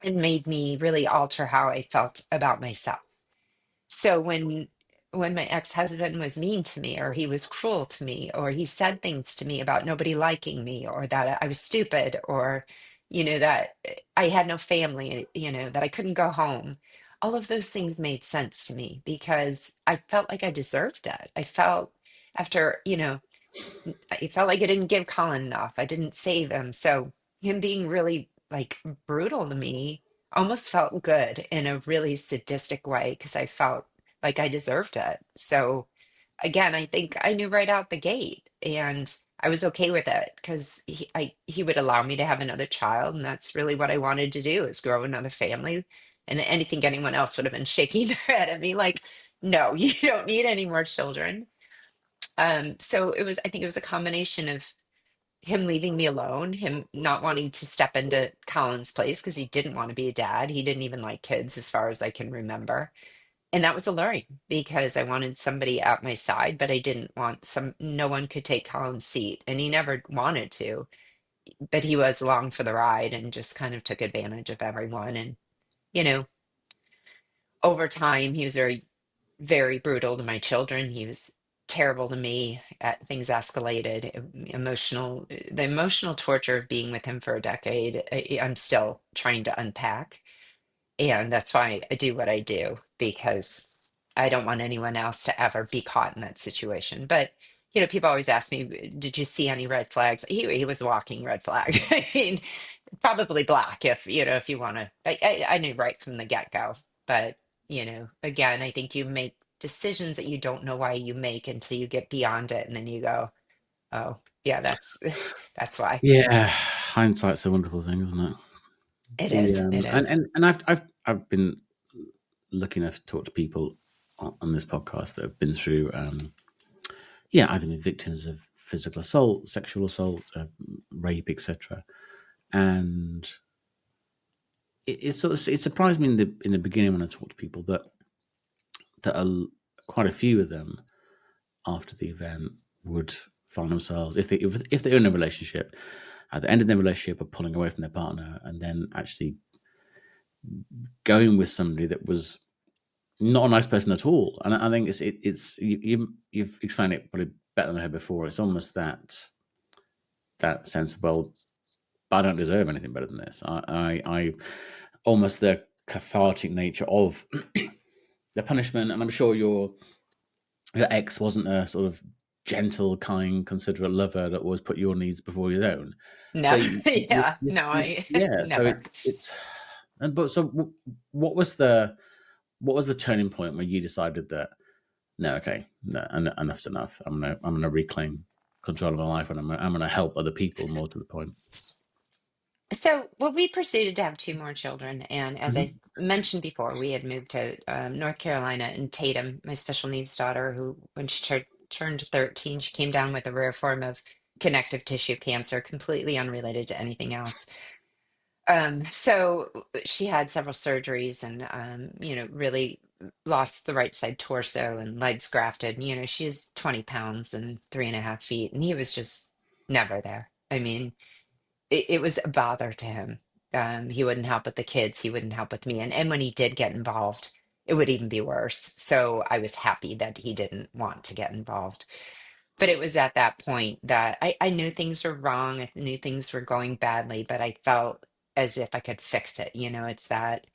and made me really alter how I felt about myself. So when my ex-husband was mean to me or he was cruel to me or he said things to me about nobody liking me or that I was stupid or that I had no family, that I couldn't go home. All of those things made sense to me because I felt like I deserved it. I felt after, I felt like I didn't give Colin enough. I didn't save him. So him being really like brutal to me almost felt good in a really sadistic way because I felt like I deserved it. So again, I think I knew right out the gate and I was okay with it because he would allow me to have another child. And that's really what I wanted to do is grow another family. And anything anyone else would have been shaking their head at me like, no, you don't need any more children. So I think it was a combination of him leaving me alone, him not wanting to step into Colin's place because he didn't want to be a dad. He didn't even like kids as far as I can remember. And that was alluring because I wanted somebody at my side, but I didn't want no one could take Colin's seat. And he never wanted to, but he was along for the ride and just kind of took advantage of everyone. And, you know, over time, he was very brutal to my children. He was terrible to me. Things escalated. The emotional torture of being with him for a decade, I'm still trying to unpack. And that's why I do what I do, because I don't want anyone else to ever be caught in that situation. But, people always ask me, did you see any red flags? He was a walking red flag. I mean, probably black if you want to. I knew right from the get-go. But, again, I think you make decisions that you don't know why you make until you get beyond it, and then you go, oh yeah, that's that's why. Yeah, hindsight's a wonderful thing, isn't it? It The is, it and is. and I've been lucky enough to talk to people on this podcast that have been through, yeah, either been victims of physical assault, sexual assault, rape, etc. And it sort of it surprised me in the beginning when I talked to people that quite a few of them after the event would find themselves, if they're in a relationship, at the end of their relationship, are pulling away from their partner, and then actually going with somebody that was not a nice person at all. And I think it's you've explained it probably better than I had before. It's almost that sense of, well, I don't deserve anything better than this. I almost the cathartic nature of the punishment. And I'm sure your ex wasn't a sort of gentle, kind, considerate lover that always put your needs before his own. So Never. Yeah, no, I yeah, so never. it's and but so what what was the turning point where you decided that no, okay, no, enough's enough. I'm gonna reclaim control of my life, and I'm gonna help other people more to the point. So, well, we proceeded to have two more children, and as I Mhm. mentioned before, we had moved to North Carolina, and Tatum, my special needs daughter, who when she turned 13, she came down with a rare form of connective tissue cancer, completely unrelated to anything else. So she had several surgeries and, really lost the right side torso and legs grafted. And, she's 20 pounds and 3.5 feet, and he was just never there. I mean, it was a bother to him. He wouldn't help with the kids, he wouldn't help with me. And when he did get involved, it would even be worse. So I was happy that he didn't want to get involved. But it was at that point that I knew things were wrong. I knew things were going badly, but I felt as if I could fix it. It's that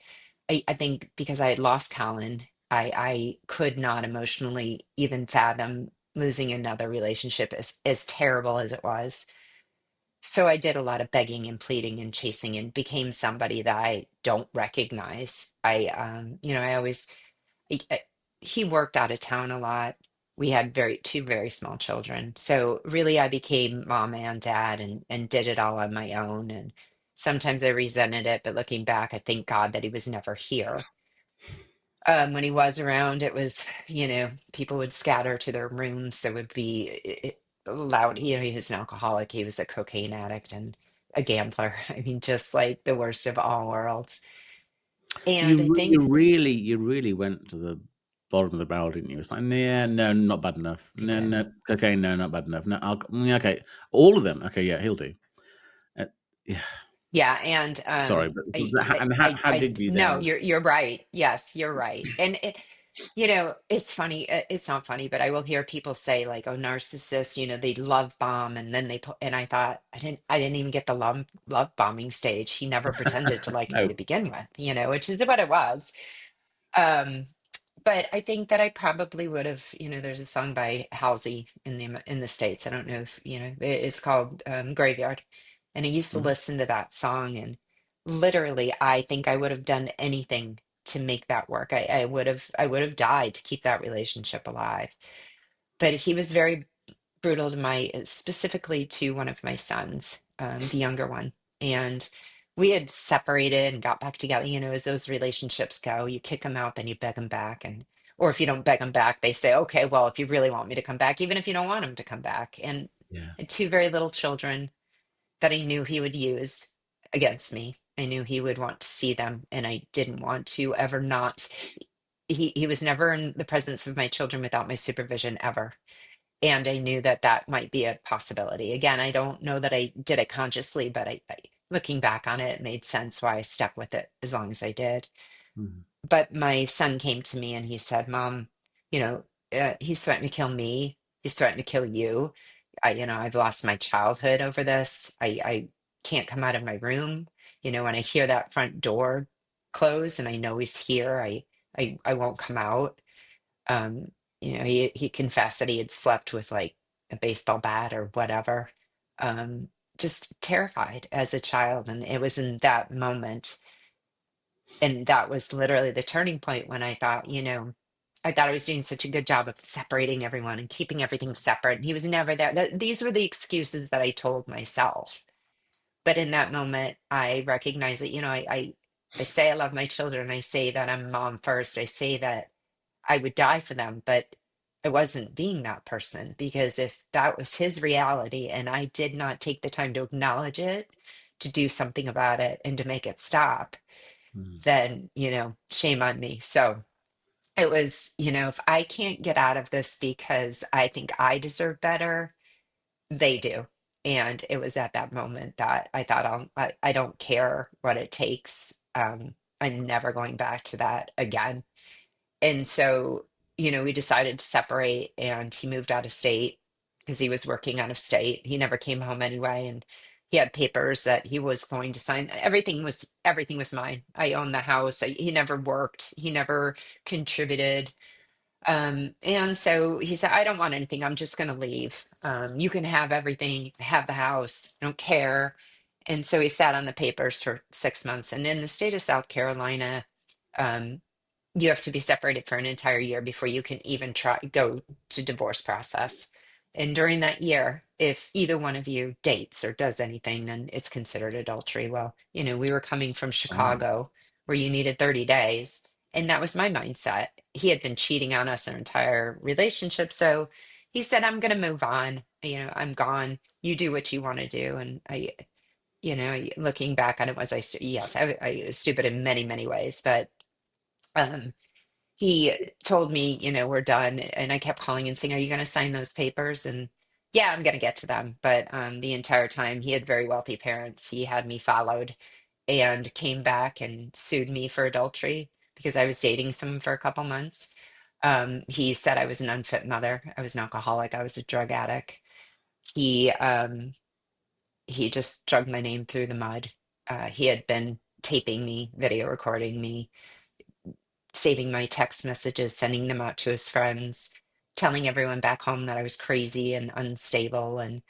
I think because I had lost Colin, I could not emotionally even fathom losing another relationship as terrible as it was. So I did a lot of begging and pleading and chasing and became somebody that I don't recognize. I always I- he worked out of town a lot. We had two very small children. So really I became mom and dad and did it all on my own. And sometimes I resented it, but looking back, I thank God that he was never here. When he was around, it was, people would scatter to their rooms. There would be loud, he was an alcoholic, he was a cocaine addict and a gambler. I mean, just like the worst of all worlds. And I think, You really went to the bottom of the barrel, didn't you? It's like, yeah, no, not bad enough. I No, did. no, okay, no, not bad enough. No, okay, all of them. Okay, yeah, he'll do. Uh, yeah, Yeah, and sorry, and how did you no, then? you're right. Yes, you're right. And it's funny. It's not funny, but I will hear people say like, "Oh, narcissists, they love bomb," and then they put. And I thought, I didn't even get the love bombing stage. He never pretended to like me No, to begin with, which is what it was. Um, but I think that I probably would have, there's a song by Halsey in the States. I don't know if, it's called Graveyard. And I used to mhm, listen to that song and literally I think I would have done anything to make that work. I would have died to keep that relationship alive. But he was very brutal to specifically to one of my sons, the younger one. And we had separated and got back together. As those relationships go, you kick them out, then you beg them back. Or if you don't beg them back, they say, okay, well, if you really want me to come back, even if you don't want him to come back. And yeah, two very little children that I knew he would use against me. I knew he would want to see them, and I didn't want to ever not. He was never in the presence of my children without my supervision ever, and I knew that that might be a possibility. Again, I don't know that I did it consciously, but looking back on it, it made sense why I stuck with it as long as I did. mhm, But my son came to me and he said, Mom, he's threatened to kill me. He's threatened to kill you. I've lost my childhood over this. I can't come out of my room. When I hear that front door close and I know he's here, I won't come out. Um, he confessed that he had slept with like a baseball bat or whatever. Um, just terrified as a child. And it was in that moment, and that was literally the turning point when I thought, I thought I was doing such a good job of separating everyone and keeping everything separate. And he was never there. These were the excuses that I told myself. But in that moment, I recognize that, I say I love my children. I say that I'm mom first. I say that I would die for them, but I wasn't being that person, because if that was his reality and I did not take the time to acknowledge it, to do something about it and to make it stop, Mm. then, shame on me. So it was, if I can't get out of this because I think I deserve better, they do. And it was at that moment that I thought, I don't care what it takes. I'm never going back to that again. And so, we decided to separate, and he moved out of state because he was working out of state. He never came home anyway, and he had papers that he was going to sign. Everything was mine. I owned the house. He never worked. He never contributed. And so he said, I don't want anything. I'm just going to leave. You can have everything. You can have the house. I don't care. And so he sat on the papers for 6 months. And in the state of South Carolina, um, you have to be separated for an entire year before you can even try go to divorce process. And during that year, if either one of you dates or does anything, then it's considered adultery. Well, we were coming from Wow. Chicago where you needed 30 days. And that was my mindset. He had been cheating on us our entire relationship. So he said, I'm going to move on. I'm gone. You do what you want to do. And looking back on it, yes, I was stupid in many, many ways, but um, he told me, we're done. And I kept calling and saying, are you going to sign those papers? And yeah, I'm going to get to them. But the entire time, he had very wealthy parents. He had me followed and came back and sued me for adultery because I was dating someone for a couple months. He said I was an unfit mother. I was an alcoholic. I was a drug addict. He he just dragged my name through the mud. He had been taping me, video recording me, saving my text messages, sending them out to his friends, telling everyone back home that I was crazy and unstable. And,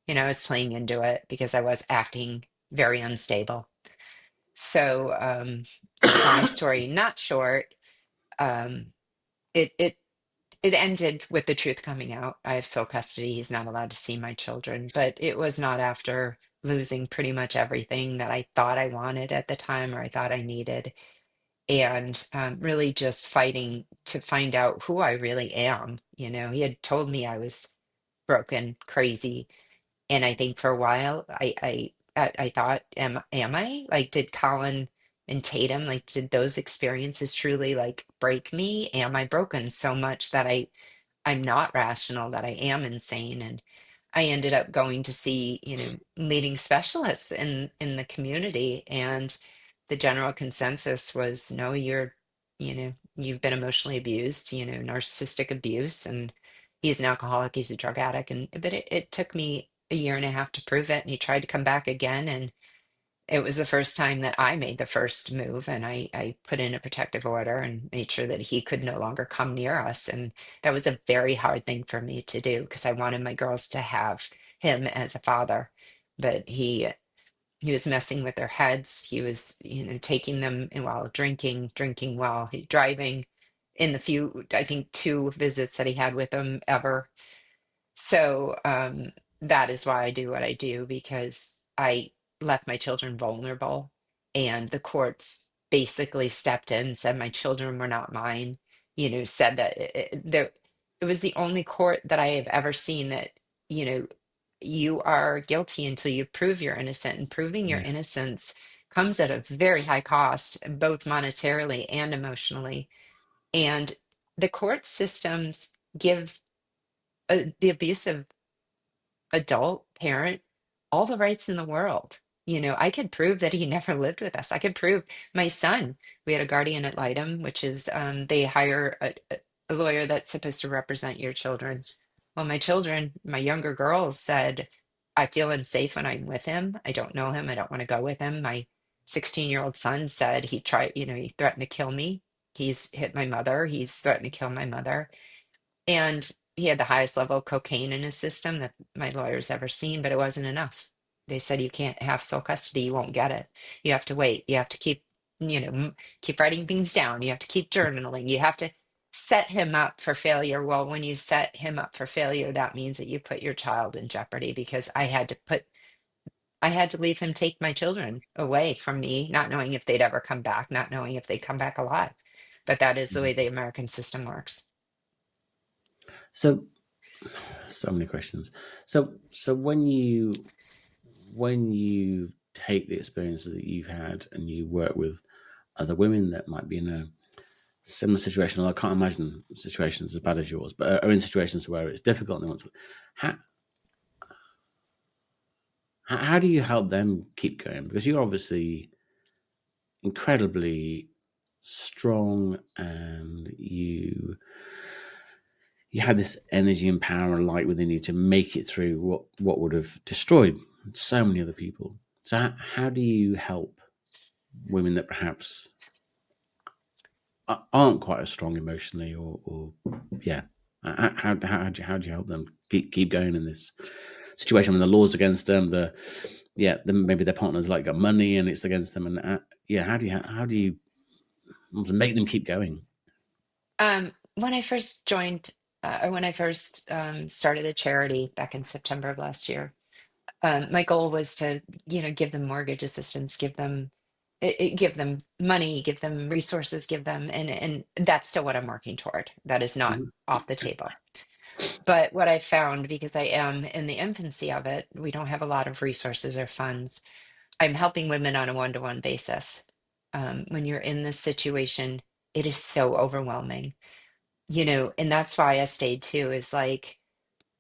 I was playing into it because I was acting very unstable. So, long story not short, um, it, it, it ended with the truth coming out. I have sole custody. He's not allowed to see my children, but it was not after losing pretty much everything that I thought I wanted at the time or I thought I needed, and really just fighting to find out who I really am. He had told me I was broken, crazy, and I think for a while I thought, am I like, did Colin and Tatum, like, did those experiences truly like break me? Am I broken so much that I'm not rational, that I am insane? And I ended up going to see, leading specialists in the community, and the general consensus was, no, you've been emotionally abused, narcissistic abuse, and he's an alcoholic, he's a drug addict. And but it took me a year and a half to prove it, and he tried to come back again, and it was the first time that I made the first move, and I put in a protective order and made sure that he could no longer come near us. And that was a very hard thing for me to do because I wanted my girls to have him as a father. But he was messing with their heads. He was, taking them while drinking while driving in the few, I think, two visits that he had with them ever. So that is why I do what I do, because I left my children vulnerable, and the courts basically stepped in, said my children were not mine. Said that it was the only court that I have ever seen that, you know, you are guilty until you prove you're innocent, and proving your Yeah. innocence comes at a very high cost, both monetarily and emotionally. And the court systems give the abusive adult parent all the rights in the world. I could prove that he never lived with us. I could prove my son. We had a guardian ad litem, which is they hire a lawyer that's supposed to represent your children. Well, my children, my younger girls said, I feel unsafe when I'm with him. I don't know him. I don't want to go with him. My 16-year-old son said he threatened to kill me. He's hit my mother. He's threatened to kill my mother. And he had the highest level of cocaine in his system that my lawyer's ever seen, but it wasn't enough. They said, you can't have sole custody. You won't get it. You have to wait. You have to keep writing things down. You have to keep journaling. You have to set him up for failure. Well, when you set him up for failure, that means that you put your child in jeopardy, because I had to leave him take my children away from me, not knowing if they'd ever come back, not knowing if they'd come back alive. But that is the way the American system works. So, so many questions. So when you take the experiences that you've had and you work with other women that might be in a similar situation, although I can't imagine situations as bad as yours, but are in situations where it's difficult and they want to. How, how do you help them keep going? Because you're obviously incredibly strong, and you had this energy and power and light within you to make it through what would have destroyed so many other people. So how do you help women that perhaps aren't quite as strong emotionally, or yeah, how do you help them keep going in this situation when the law's against them, maybe their partner's like got money and it's against them, and yeah, how do you make them keep going? When I first joined, or when I first started the charity back in September of last year, my goal was to, give them mortgage assistance, give them money, give them resources, and that's still what I'm working toward. That is not Mhm. off the table. But what I found, because I am in the infancy of it, we don't have a lot of resources or funds. I'm helping women on a one-to-one basis. When you're in this situation, it is so overwhelming, and that's why I stayed too, is like,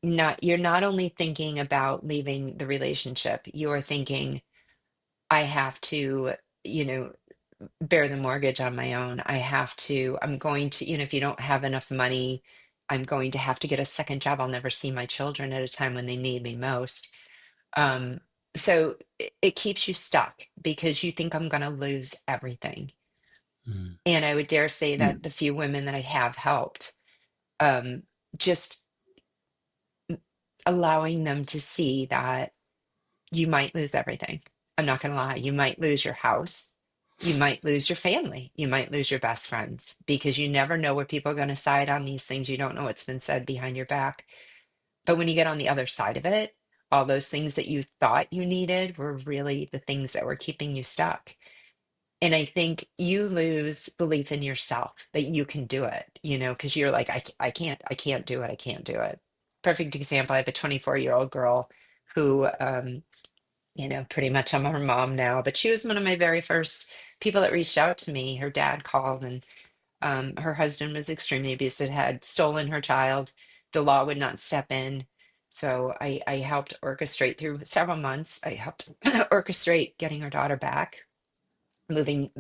you're not only thinking about leaving the relationship, you're thinking, I have to, you know, bear the mortgage on my own. I'm going to, if you don't have enough money, I'm going to have to get a second job. I'll never see my children at a time when they need me most. Um, so it keeps you stuck because you think I'm going to lose everything. Mm. And I would dare say that Mm. the few women that I have helped, um, just allowing them to see that you might lose everything. I'm not going to lie. You might lose your house. You might lose your family. You might lose your best friends, because you never know where people are going to side on these things. You don't know what's been said behind your back. But when you get on the other side of it, all those things that you thought you needed were really the things that were keeping you stuck. And I think you lose belief in yourself that you can do it, because you're like, I can't do it. I can't do it. Perfect example. I have a 24-year-old girl who, pretty much I'm her mom now, but she was one of my very first people that reached out to me. Her dad called, and her husband was extremely abusive, had stolen her child. The law would not step in. So I helped orchestrate through several months. I helped orchestrate getting her daughter back, moving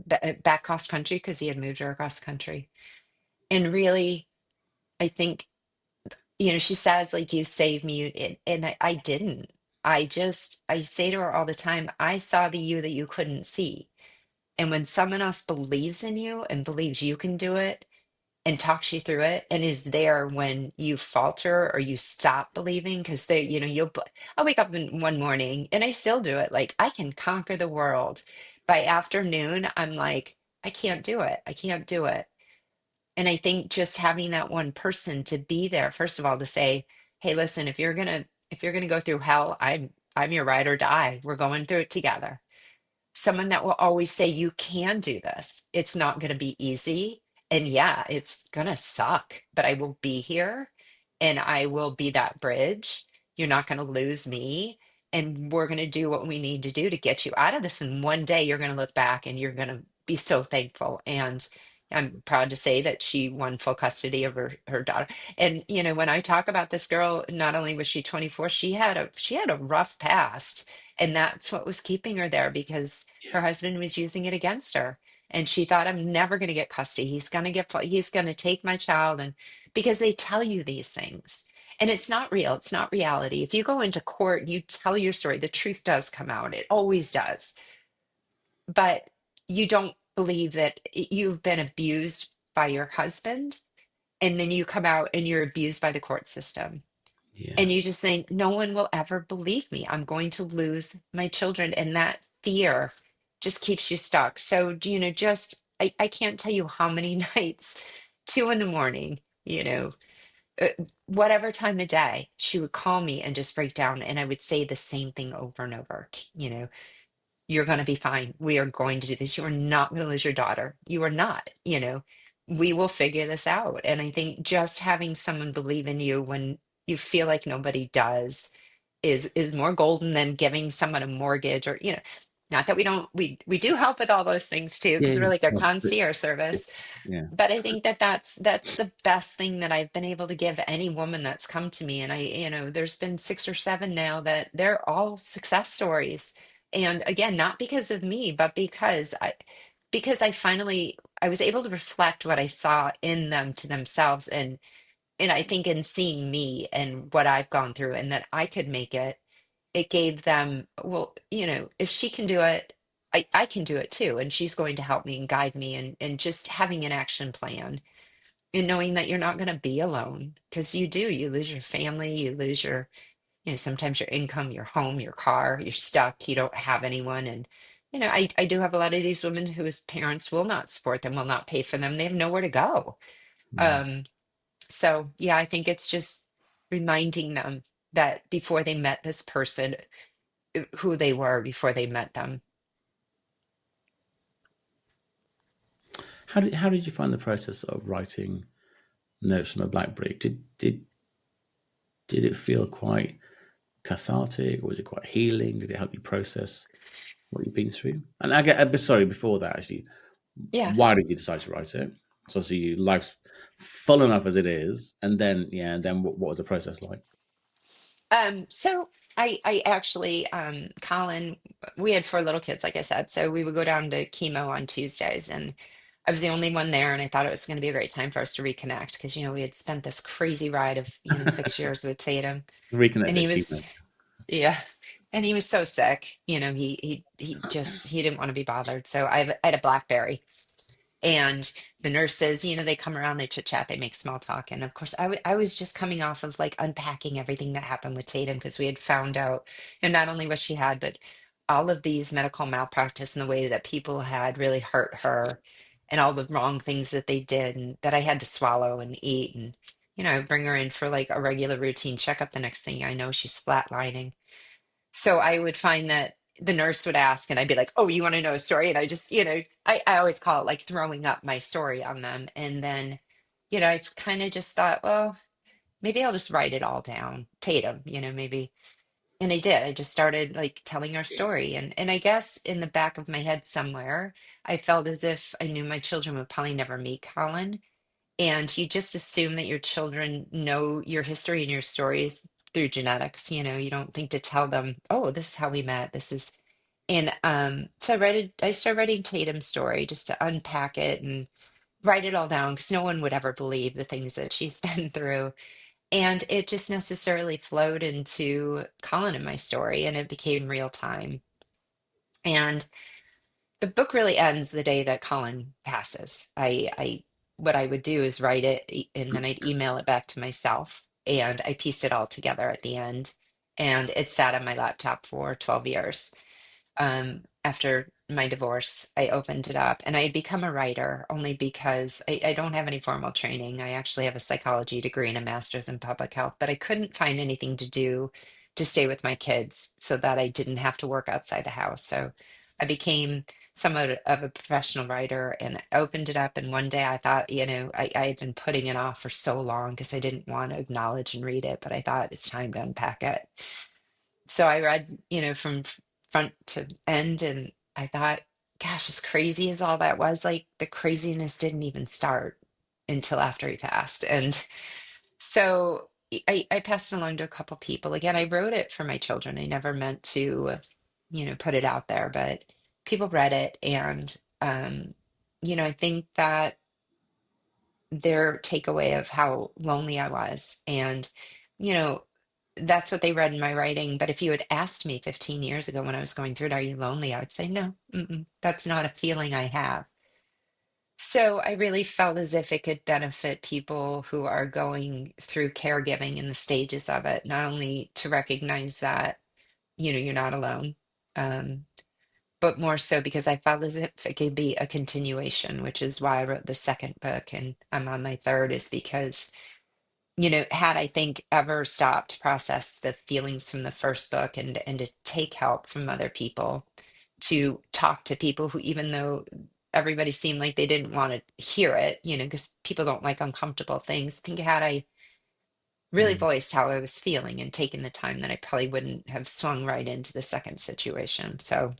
back cross country because he had moved her across country. And really, I think, she says, like, you saved me. And I didn't. I say to her all the time, I saw the you that you couldn't see. And when someone else believes in you and believes you can do it and talks you through it and is there when you falter or you stop believing, because I'll wake up one morning and I still do it. Like, I can conquer the world. By afternoon, I'm like, I can't do it. I can't do it. And I think just having that one person to be there, first of all, to say, hey, listen, if you're gonna go through hell, I'm your ride or die. We're going through it together. Someone that will always say, you can do this. It's not going to be easy. And yeah, it's going to suck, but I will be here and I will be that bridge. You're not going to lose me. And we're going to do what we need to do to get you out of this. And one day you're going to look back and you're going to be so thankful. And I'm proud to say that she won full custody of her daughter. And when I talk about this girl, not only was she 24, she had a rough past, and that's what was keeping her there, because her husband was using it against her. And she thought, I'm never going to get custody. He's going to take my child. And because they tell you these things, and it's not real, it's not reality. If you go into court, you tell your story, the truth does come out. It always does. But you don't believe that you've been abused by your husband. And then you come out and you're abused by the court system. Yeah. And you just think, no one will ever believe me. I'm going to lose my children. And that fear just keeps you stuck. So, just, I can't tell you how many nights, 2 in the morning, uh, whatever time of day, she would call me and just break down, and I would say the same thing over and over. You're going to be fine. We are going to do this. You are not going to lose your daughter. You are not, we will figure this out. And I think just having someone believe in you when you feel like nobody does is more golden than giving someone a mortgage, or, not that we do help with all those things too, Yeah, because we're like a well, concierge service. yeah, But I think that that's the best thing that I've been able to give any woman that's come to me. And there's been 6 or 7 now that they're all success stories. And again, not because of me, but because I finally I was able to reflect what I saw in them to themselves. And I think in seeing me and what I've gone through and that I could make it, it gave them, well, if she can do it, I can do it too. And she's going to help me and guide me, and just having an action plan and knowing that you're not going to be alone, because you lose your family, you lose sometimes your income, your home, your car, you're stuck, you don't have anyone. And I do have a lot of these women whose parents will not support them, will not pay for them, they have nowhere to go. yeah. um so yeah, I think it's just reminding them that before they met this person, who they were before they met them. How did you find the process of writing Notes from a Blackberry? Did it feel quite cathartic, or was it quite healing? Did it help you process what you've been through? And I get sorry before that actually, Yeah. why did you decide to write it? So obviously life's full enough as it is, and then yeah, and then what was the process like? So I actually, Colin, we had 4 little kids, like I said, so we would go down to chemo on Tuesdays, and I was the only one there, and I thought it was going to be a great time for us to reconnect because we had spent this crazy ride of 6 years with Tatum, and Reconnect he at was, chemo. yeah, and he was so sick. He didn't want to be bothered, so I had a Blackberry. And the nurses, they come around, they chit chat, they make small talk. And of course, I was just coming off of like unpacking everything that happened with Tatum, because we had found out, and not only what she had, but all of these medical malpractice and the way that people had really hurt her, and all the wrong things that they did and that I had to swallow and eat. And, I bring her in for like a regular routine checkup. The next thing I know, she's flatlining. So I would find that the nurse would ask, and I'd be like, "Oh, you want to know a story?" And I just, I always call it like throwing up my story on them. And then, I kind of just thought, well, maybe I'll just write it all down. Tatum, maybe. And I did. I just started like telling our story. And I guess in the back of my head somewhere, I felt as if I knew my children would probably never meet Colin. And you just assume that your children know your history and your stories through genetics. You don't think to tell them, oh, this is how we met. This is, and so I started writing Tatum's story just to unpack it and write it all down, because no one would ever believe the things that she's been through. And it just necessarily flowed into Colin and my story, and it became real time. And the book really ends the day that Colin passes. What I would do is write it, and then I'd email it back to myself, and I pieced it all together at the end. And it sat on my laptop for 12 years. After my divorce, I opened it up, and I had become a writer only because I don't have any formal training. I actually have a psychology degree and a master's in public health, but I couldn't find anything to do to stay with my kids so that I didn't have to work outside the house. So I became somewhat of a professional writer and opened it up. And one day I thought, I had been putting it off for so long because I didn't want to acknowledge and read it, but I thought it's time to unpack it. So I read, from front to end, and I thought, gosh, as crazy as all that was, like the craziness didn't even start until after he passed. And so I passed it along to a couple people. Again, I wrote it for my children. I never meant to, put it out there, but people read it. And, I think that their takeaway of how lonely I was. And, you know, that's what they read in my writing. But if you had asked me 15 years ago when I was going through it, are you lonely? I would say, no, that's not a feeling I have. So I really felt as if it could benefit people who are going through caregiving in the stages of it, not only to recognize that, you're not alone, um, but more so because I felt as if it could be a continuation, which is why I wrote the second book and I'm on my third, is because, had I think ever stopped to process the feelings from the first book and to take help from other people, to talk to people who, even though everybody seemed like they didn't want to hear it, because people don't like uncomfortable things. I think had I really Mm. voiced how I was feeling and taken the time, then I probably wouldn't have swung right into the second situation. So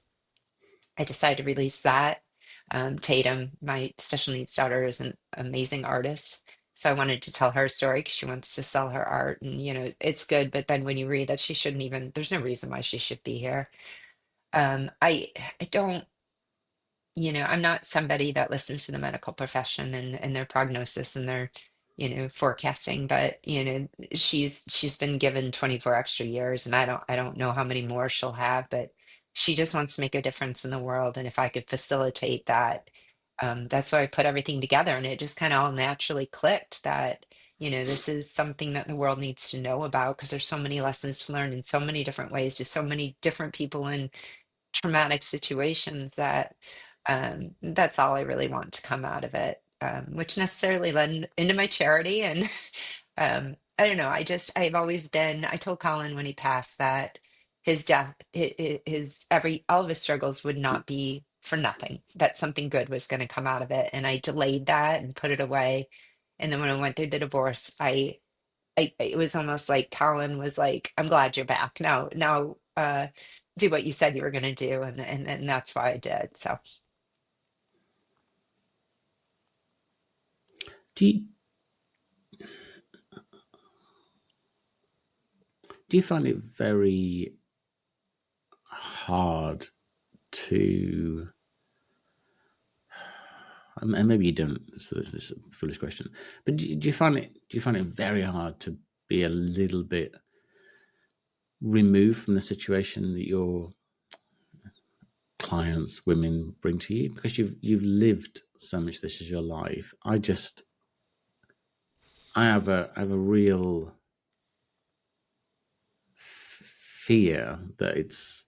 I decided to release that. Tatum, my special needs daughter, is an amazing artist. So I wanted to tell her story because she wants to sell her art. And, it's good. But then when you read that she shouldn't even, there's no reason why she should be here. I don't, I'm not somebody that listens to the medical profession and their prognosis and their, forecasting, but she's been given 24 extra years and I don't know how many more she'll have, but she just wants to make a difference in the world. And if I could facilitate that, that's why I put everything together and it just kind of all naturally clicked that, this is something that the world needs to know about because there's so many lessons to learn in so many different ways to so many different people in traumatic situations that that's all I really want to come out of it, which necessarily led into my charity. And I don't know, I've always been, I told Colin when he passed that his death, all of his struggles would not be for nothing, that something good was going to come out of it. And I delayed that and put it away. And then when I went through the divorce, it was almost like Colin was like, "I'm glad you're back. Now, do what you said you were going to do," and that's why I did. So, Do you, do you find it very hard to, and maybe you don't, so this is a foolish question, but do you find it very hard to be a little bit removed from the situation that your clients, women, bring to you, because you've lived so much, this is your life. I have a real fear that it's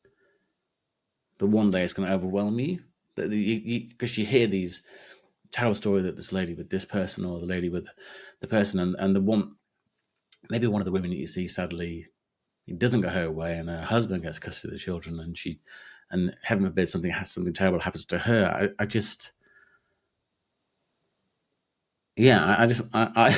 the one day it's going to overwhelm you, that because you hear these terrible story that this lady with this person or the lady with the person, and the one, maybe one of the women that you see, sadly it doesn't go her way and her husband gets custody of the children, and heaven forbid something terrible happens to her. I just, yeah, I just I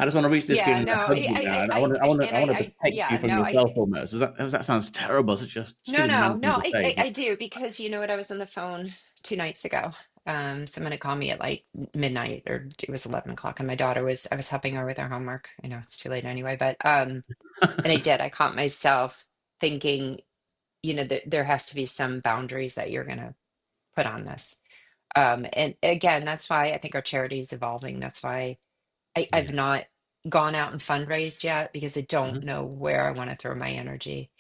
just want to reach this screen yeah, and no, hug you now. I want to I want to I want to protect you yeah, from no, yourself almost. That sounds terrible? Such a no, silly no, man thing no, to say, but I do because you know what? I was on the phone 2 nights ago. Someone had called me at like midnight, or it was 11 o'clock, and I was helping her with her homework. I know it's too late anyway, but and I caught myself thinking, there has to be some boundaries that you're going to put on this. And again, that's why I think our charity is evolving. That's why yeah. I've not gone out and fundraised yet because I don't Mhm. know where I want to throw my energy.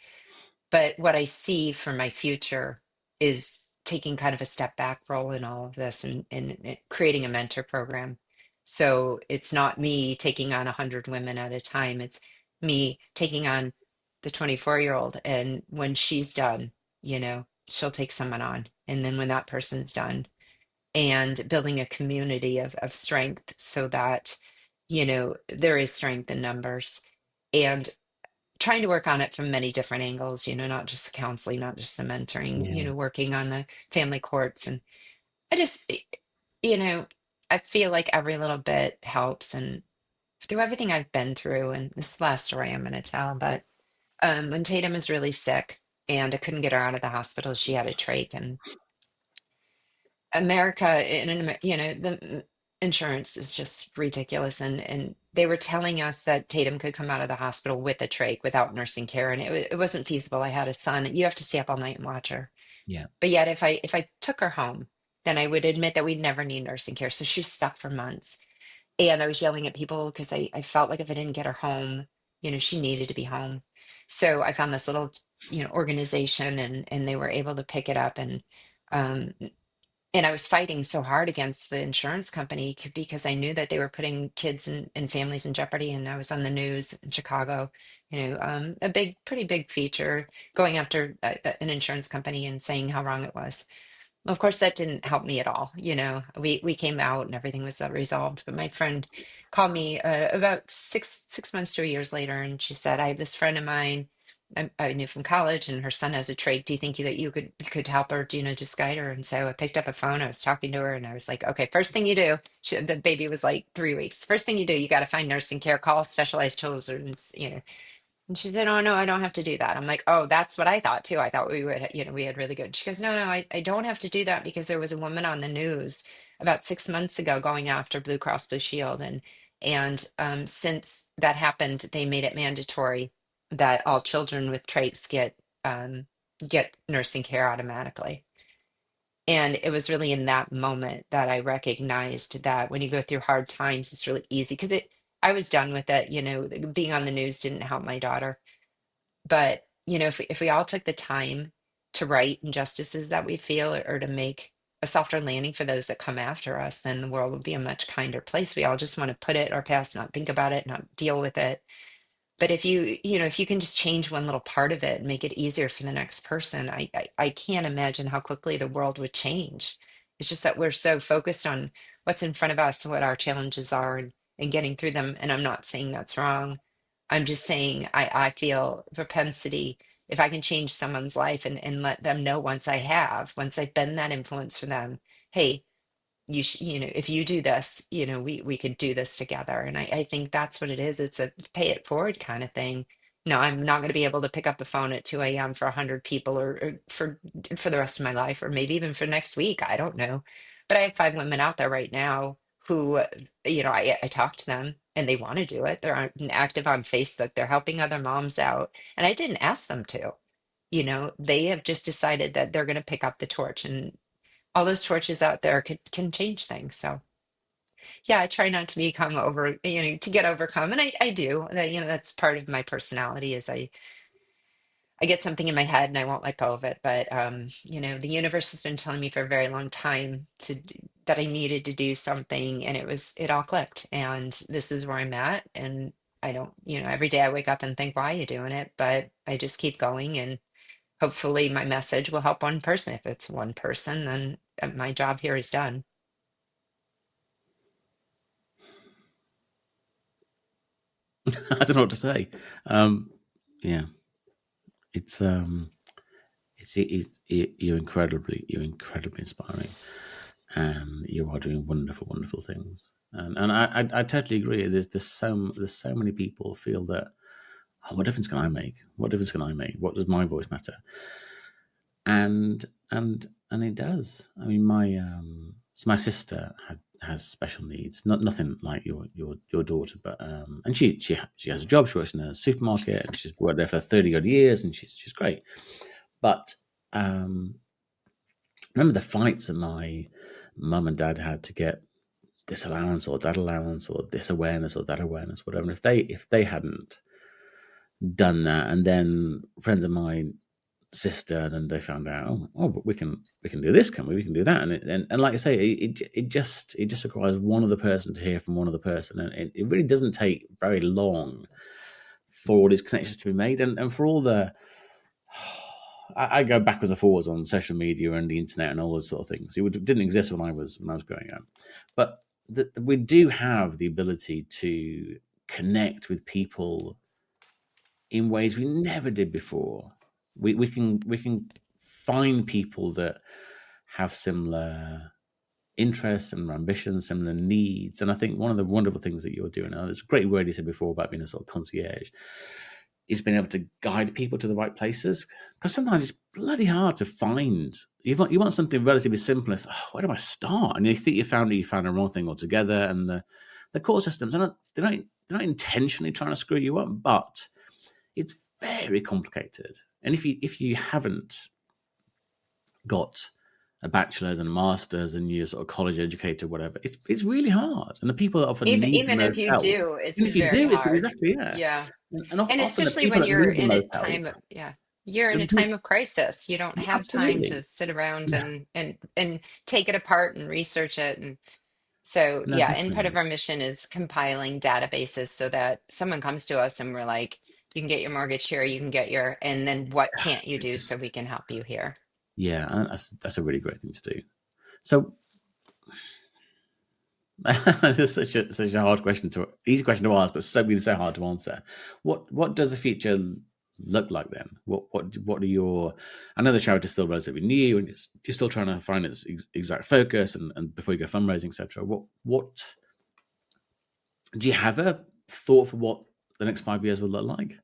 But what I see for my future is taking kind of a step back role in all of this and creating a mentor program. So it's not me taking on 100 women at a time. It's me taking on the 24-year-old. And when she's done, she'll take someone on. And then when that person's done, and building a community of strength so that, there is strength in numbers. And trying to work on it from many different angles, not just the counseling, not just the mentoring, Yeah. working on the family courts. And I just, you know, I feel like every little bit helps. And through everything I've been through, and this is the last story I'm going to tell, but when Tatum is really sick and I couldn't get her out of the hospital, she had a trach. And America, the insurance is just ridiculous. And they were telling us that Tatum could come out of the hospital with a trach without nursing care. And it wasn't feasible. I had a son. You have to stay up all night and watch her. Yeah. But yet, if I took her home, then I would admit that we'd never need nursing care. So she was stuck for months. And I was yelling at people because I felt like if I didn't get her home, she needed to be home. So I found this little, organization and they were able to pick it up. And um, And I was fighting so hard against the insurance company because I knew that they were putting kids and families in jeopardy. And I was on the news in Chicago, a pretty big feature going after an insurance company and saying how wrong it was. Of course, that didn't help me at all. We came out and everything was resolved. But my friend called me about six months to a years later, and she said, "I have this friend of mine I knew from college, and her son has a trait. Do you think that you could help her? Just guide her?" And so I picked up a phone. I was talking to her, and I was like, "Okay, first thing you do." The baby was like 3 weeks. First thing you do, you got to find nursing care, call specialized children's, and she said, "Oh, no, I don't have to do that." I'm like, "Oh, that's what I thought too. I thought we had really good." She goes, "No, no, I don't have to do that because there was a woman on the news about 6 months ago going after Blue Cross Blue Shield. And since that happened, they made it mandatory that all children with traits get nursing care automatically." And it was really in that moment that I recognized that when you go through hard times, it's really easy because I was done with it. Being on the news didn't help my daughter, but if we all took the time to write injustices that we feel, or to make a softer landing for those that come after us, then the world would be a much kinder place. We all just want to put it in our past, not think about it, not deal with it. But if you can just change one little part of it and make it easier for the next person, I can't imagine how quickly the world would change. It's just that we're so focused on what's in front of us, what our challenges are, and getting through them. And I'm not saying that's wrong. I'm just saying I feel propensity, if I can change someone's life and let them know, once I've been that influence for them, hey, if you do this, we could do this together. And I think that's what it is. It's a pay it forward kind of thing. No, I'm not going to be able to pick up the phone at 2 a.m. for 100 people, or for the rest of my life, or maybe even for next week. I don't know. But I have 5 women out there right now who, I talk to them and they want to do it. They're active on Facebook. They're helping other moms out. And I didn't ask them to. They have just decided that they're going to pick up the torch, and all those torches out there can change things. So yeah, I try not to become to get overcome. And I do that, that's part of my personality, is I get something in my head and I won't let go of it. But the universe has been telling me for a very long time that I needed to do something, and it all clicked, and this is where I'm at. And I don't, every day I wake up and think, why are you doing it? But I just keep going, and hopefully my message will help one person. If it's one person, then my job here is done. I don't know what to say. Yeah, it's you're incredibly inspiring, and you are doing wonderful, wonderful things. And I totally agree. There's so many people feel that, oh, what difference can I make? What difference can I make? What does my voice matter? And it does. I mean, my sister has special needs. Nothing like your daughter, but and she has a job. She works in a supermarket, and she's worked there for 30 odd years, and she's great. But um, remember the fights that my mum and dad had to get this allowance or that allowance, or this awareness or that awareness, whatever. And if they hadn't done that, and then friends of mine, sister, then they found out, but we can do this, can we can do that, and like I say, it just requires one other person to hear from one other person, and it really doesn't take very long for all these connections to be made, and for all the I go backwards and forwards on social media and the internet and all those sort of things. Didn't exist when I was growing up, but we do have the ability to connect with people in ways we never did before. We can find people that have similar interests and ambitions, similar needs. And I think one of the wonderful things that you're doing, and it's a great word you said before about being a sort of concierge, is being able to guide people to the right places. Because sometimes it's bloody hard to find. You want something relatively simple. It's, where do I start? And you think you found the wrong thing altogether. And the court systems they're not intentionally trying to screw you up, but it's very complicated. And if you haven't got a bachelor's and a master's and you're sort of college educated, whatever, it's really hard. And the people that often Even need the even if most you help, do, it's and if you very do, it's hard. exactly, yeah. Yeah. And And often the especially people when that you're need the in a most help, time of, yeah. you're in a time of crisis. You don't have time Absolutely. to sit around Yeah. and take it apart and research it. And so, No, yeah, and part definitely. of our mission is compiling databases so that someone comes to us and we're like, you can get your mortgage here, you can get your, and then what can't you do Just so we can help you here? yeah, and that's a really great thing to do. So it's such a hard question to easy question to ask, but so hard to answer. What does the future look like then? What are your? I know the charity is still relatively new, and you're still trying to find its exact focus, and before you go fundraising, etc. What do you have a thought for what the next 5 years will look like?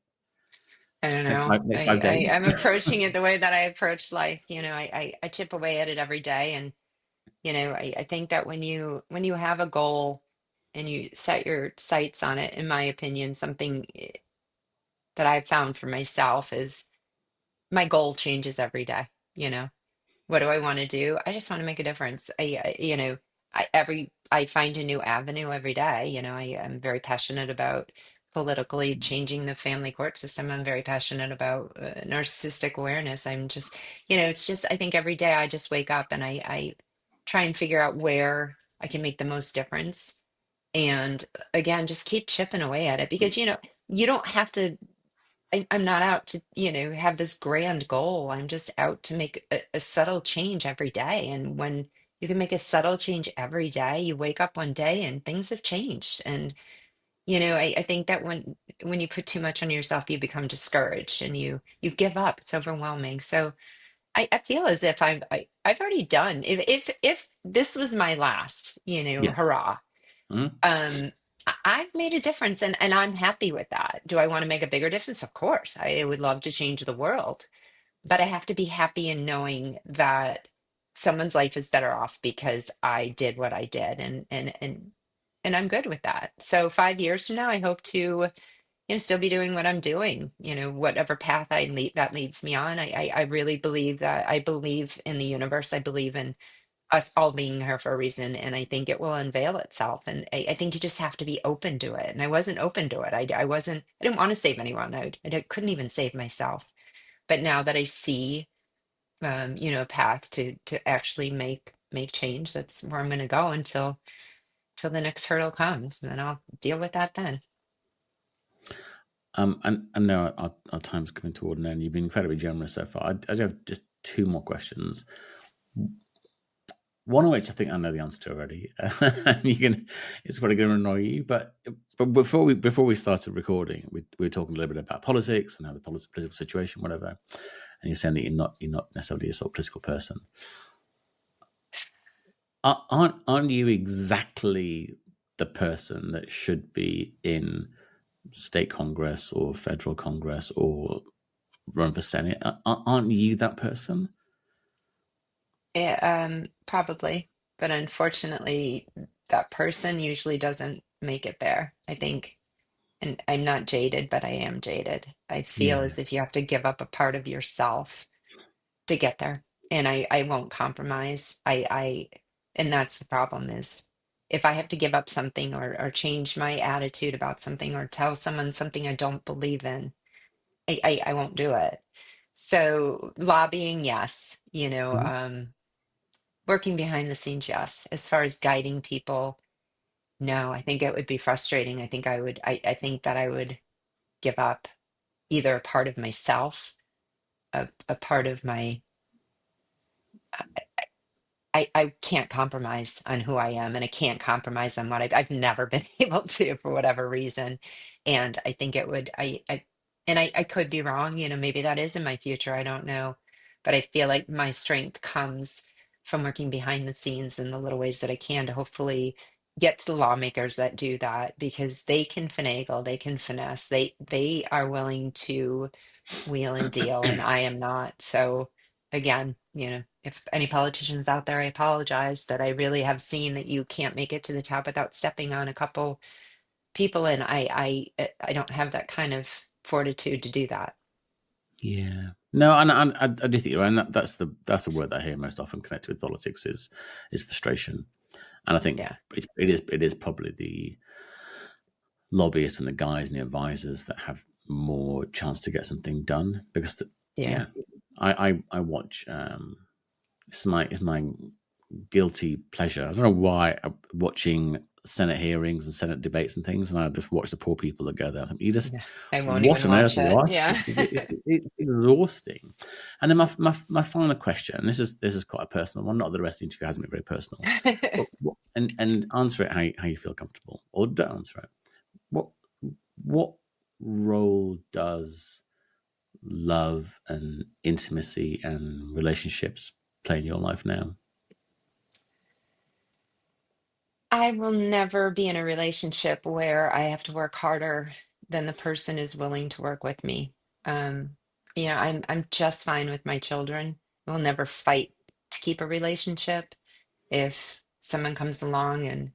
I don't know. Next 5 days? I'm approaching it the way that I approach life. I chip away at it every day. And, I think that when you have a goal and you set your sights on it, in my opinion, something that I've found for myself is my goal changes every day. You know, what do I want to do? I just want to make a difference. I find a new avenue every day. I am very passionate about politically changing the family court system. I'm very passionate about narcissistic awareness. I'm just, it's just, I think every day I just wake up and I try and figure out where I can make the most difference. And again, just keep chipping away at it because, you don't have to I'm not out to, have this grand goal. I'm just out to make a subtle change every day. And when you can make a subtle change every day, you wake up one day and things have changed. And, I think that when you put too much on yourself, you become discouraged and you give up. It's overwhelming. So I feel as if I've already done. If this was my last, Yeah. hurrah, Mhm. I've made a difference and I'm happy with that. Do I want to make a bigger difference? Of course. I would love to change the world, but I have to be happy in knowing that someone's life is better off because I did what I did and I'm good with that. So 5 years from now, I hope to, still be doing what I'm doing, whatever path that leads me on. I really believe that I believe in the universe. I believe in us all being here for a reason, and I think it will unveil itself. And I think you just have to be open to it. And I wasn't open to it. I wasn't. I didn't want to save anyone. Couldn't even save myself. But now that I see, a path to actually make change, that's where I'm going to go until till the next hurdle comes, and then I'll deal with that then. And now our time's coming toward an end. You've been incredibly generous so far. I have just two more questions. One of which I think I know the answer to already. It's probably going to annoy you, but before we started recording, we were talking a little bit about politics and how the political situation, whatever. And you're saying that you're not necessarily a sort of political person. Aren't you exactly the person that should be in state Congress or federal Congress or run for Senate? Aren't you that person? Yeah, probably, but unfortunately, that person usually doesn't make it there. I think. And I'm not jaded, but I am jaded. I feel Yeah. as if you have to give up a part of yourself to get there. And I won't compromise. And that's the problem is if I have to give up something or change my attitude about something or tell someone something I don't believe in, I won't do it. So lobbying, yes, Mhm. working behind the scenes, yes. As far as guiding people, no, I think it would be frustrating. I think that I would give up either a part of myself, a part of my, I can't compromise on who I am and I can't compromise on what I've never been able to for whatever reason. And I think it would, and I could be wrong, maybe that is in my future. I don't know. But I feel like my strength comes from working behind the scenes in the little ways that I can to hopefully get to the lawmakers that do that because they can finagle, they can finesse, they are willing to wheel and deal, and I am not. So again, if any politicians out there, I apologize that I really have seen that you can't make it to the top without stepping on a couple people, and I don't have that kind of fortitude to do that. Yeah. No, and I do think you're right. And that's the word that I hear most often connected with politics is frustration. And I think Yeah. it is probably the lobbyists and the guys and the advisors that have more chance to get something done because Yeah. Yeah, I watch. It's my guilty pleasure. I don't know why I'm watching Senate hearings and Senate debates and things, and I just watch the poor people that go there. I think, you just, Yeah. I won't what even on earth watch are you it. asking? Yeah. It's exhausting. And then my final question, and this is quite a personal one. Not that the rest of the interview hasn't been very personal, but and answer it how you feel comfortable, or don't answer it. What what role does love and intimacy and relationships play in your life now? I will never be in a relationship where I have to work harder than the person is willing to work with me. Um, I'm just fine with my children. We'll never fight to keep a relationship. If someone comes along and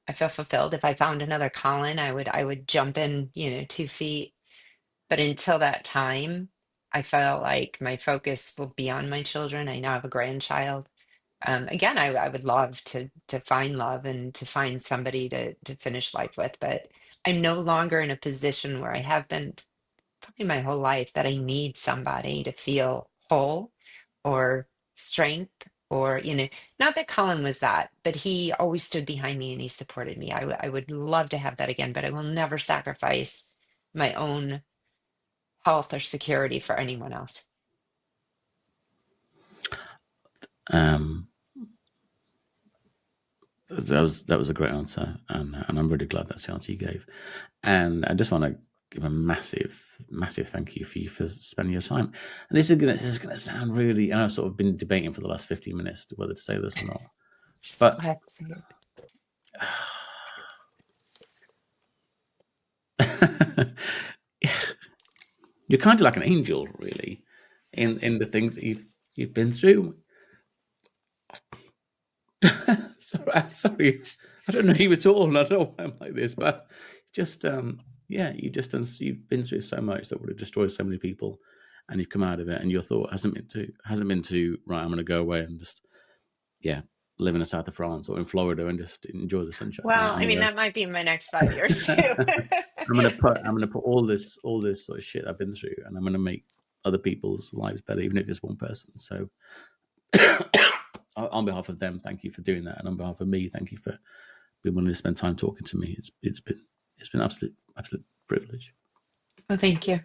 I feel fulfilled, if I found another Colin, I would jump in, 2 feet. But until that time, I felt like my focus will be on my children. I now have a grandchild. Again, I would love to find love and to find somebody to finish life with, but I'm no longer in a position where I have been probably my whole life that I need somebody to feel whole or strength or, not that Colin was that, but he always stood behind me and he supported me. I would love to have that again, but I will never sacrifice my own health or security for anyone else. Um, that was a great answer, and I'm really glad that's the answer you gave. And I just want to give a massive thank you for spending your time. And this is gonna sound really, and I've sort of been debating for the last 15 minutes whether to say this or not, but Absolutely. you're kind of like an angel, really, in the things that you've been through. Sorry, I don't know you at all, and I don't know why I'm like this, but just yeah, you've been through so much that would have destroyed so many people, and you've come out of it, and your thought hasn't been to right. I'm going to go away and just, yeah, live in the south of France or in Florida and just enjoy the sunshine. Right, Well, I mean, that might be my next 5 years too. I'm gonna put all this sort of shit I've been through, and I'm gonna make other people's lives better, even if it's one person. So on behalf of them, thank you for doing that, and on behalf of me, thank you for being willing to spend time talking to me. It's been absolute privilege. Well, thank you.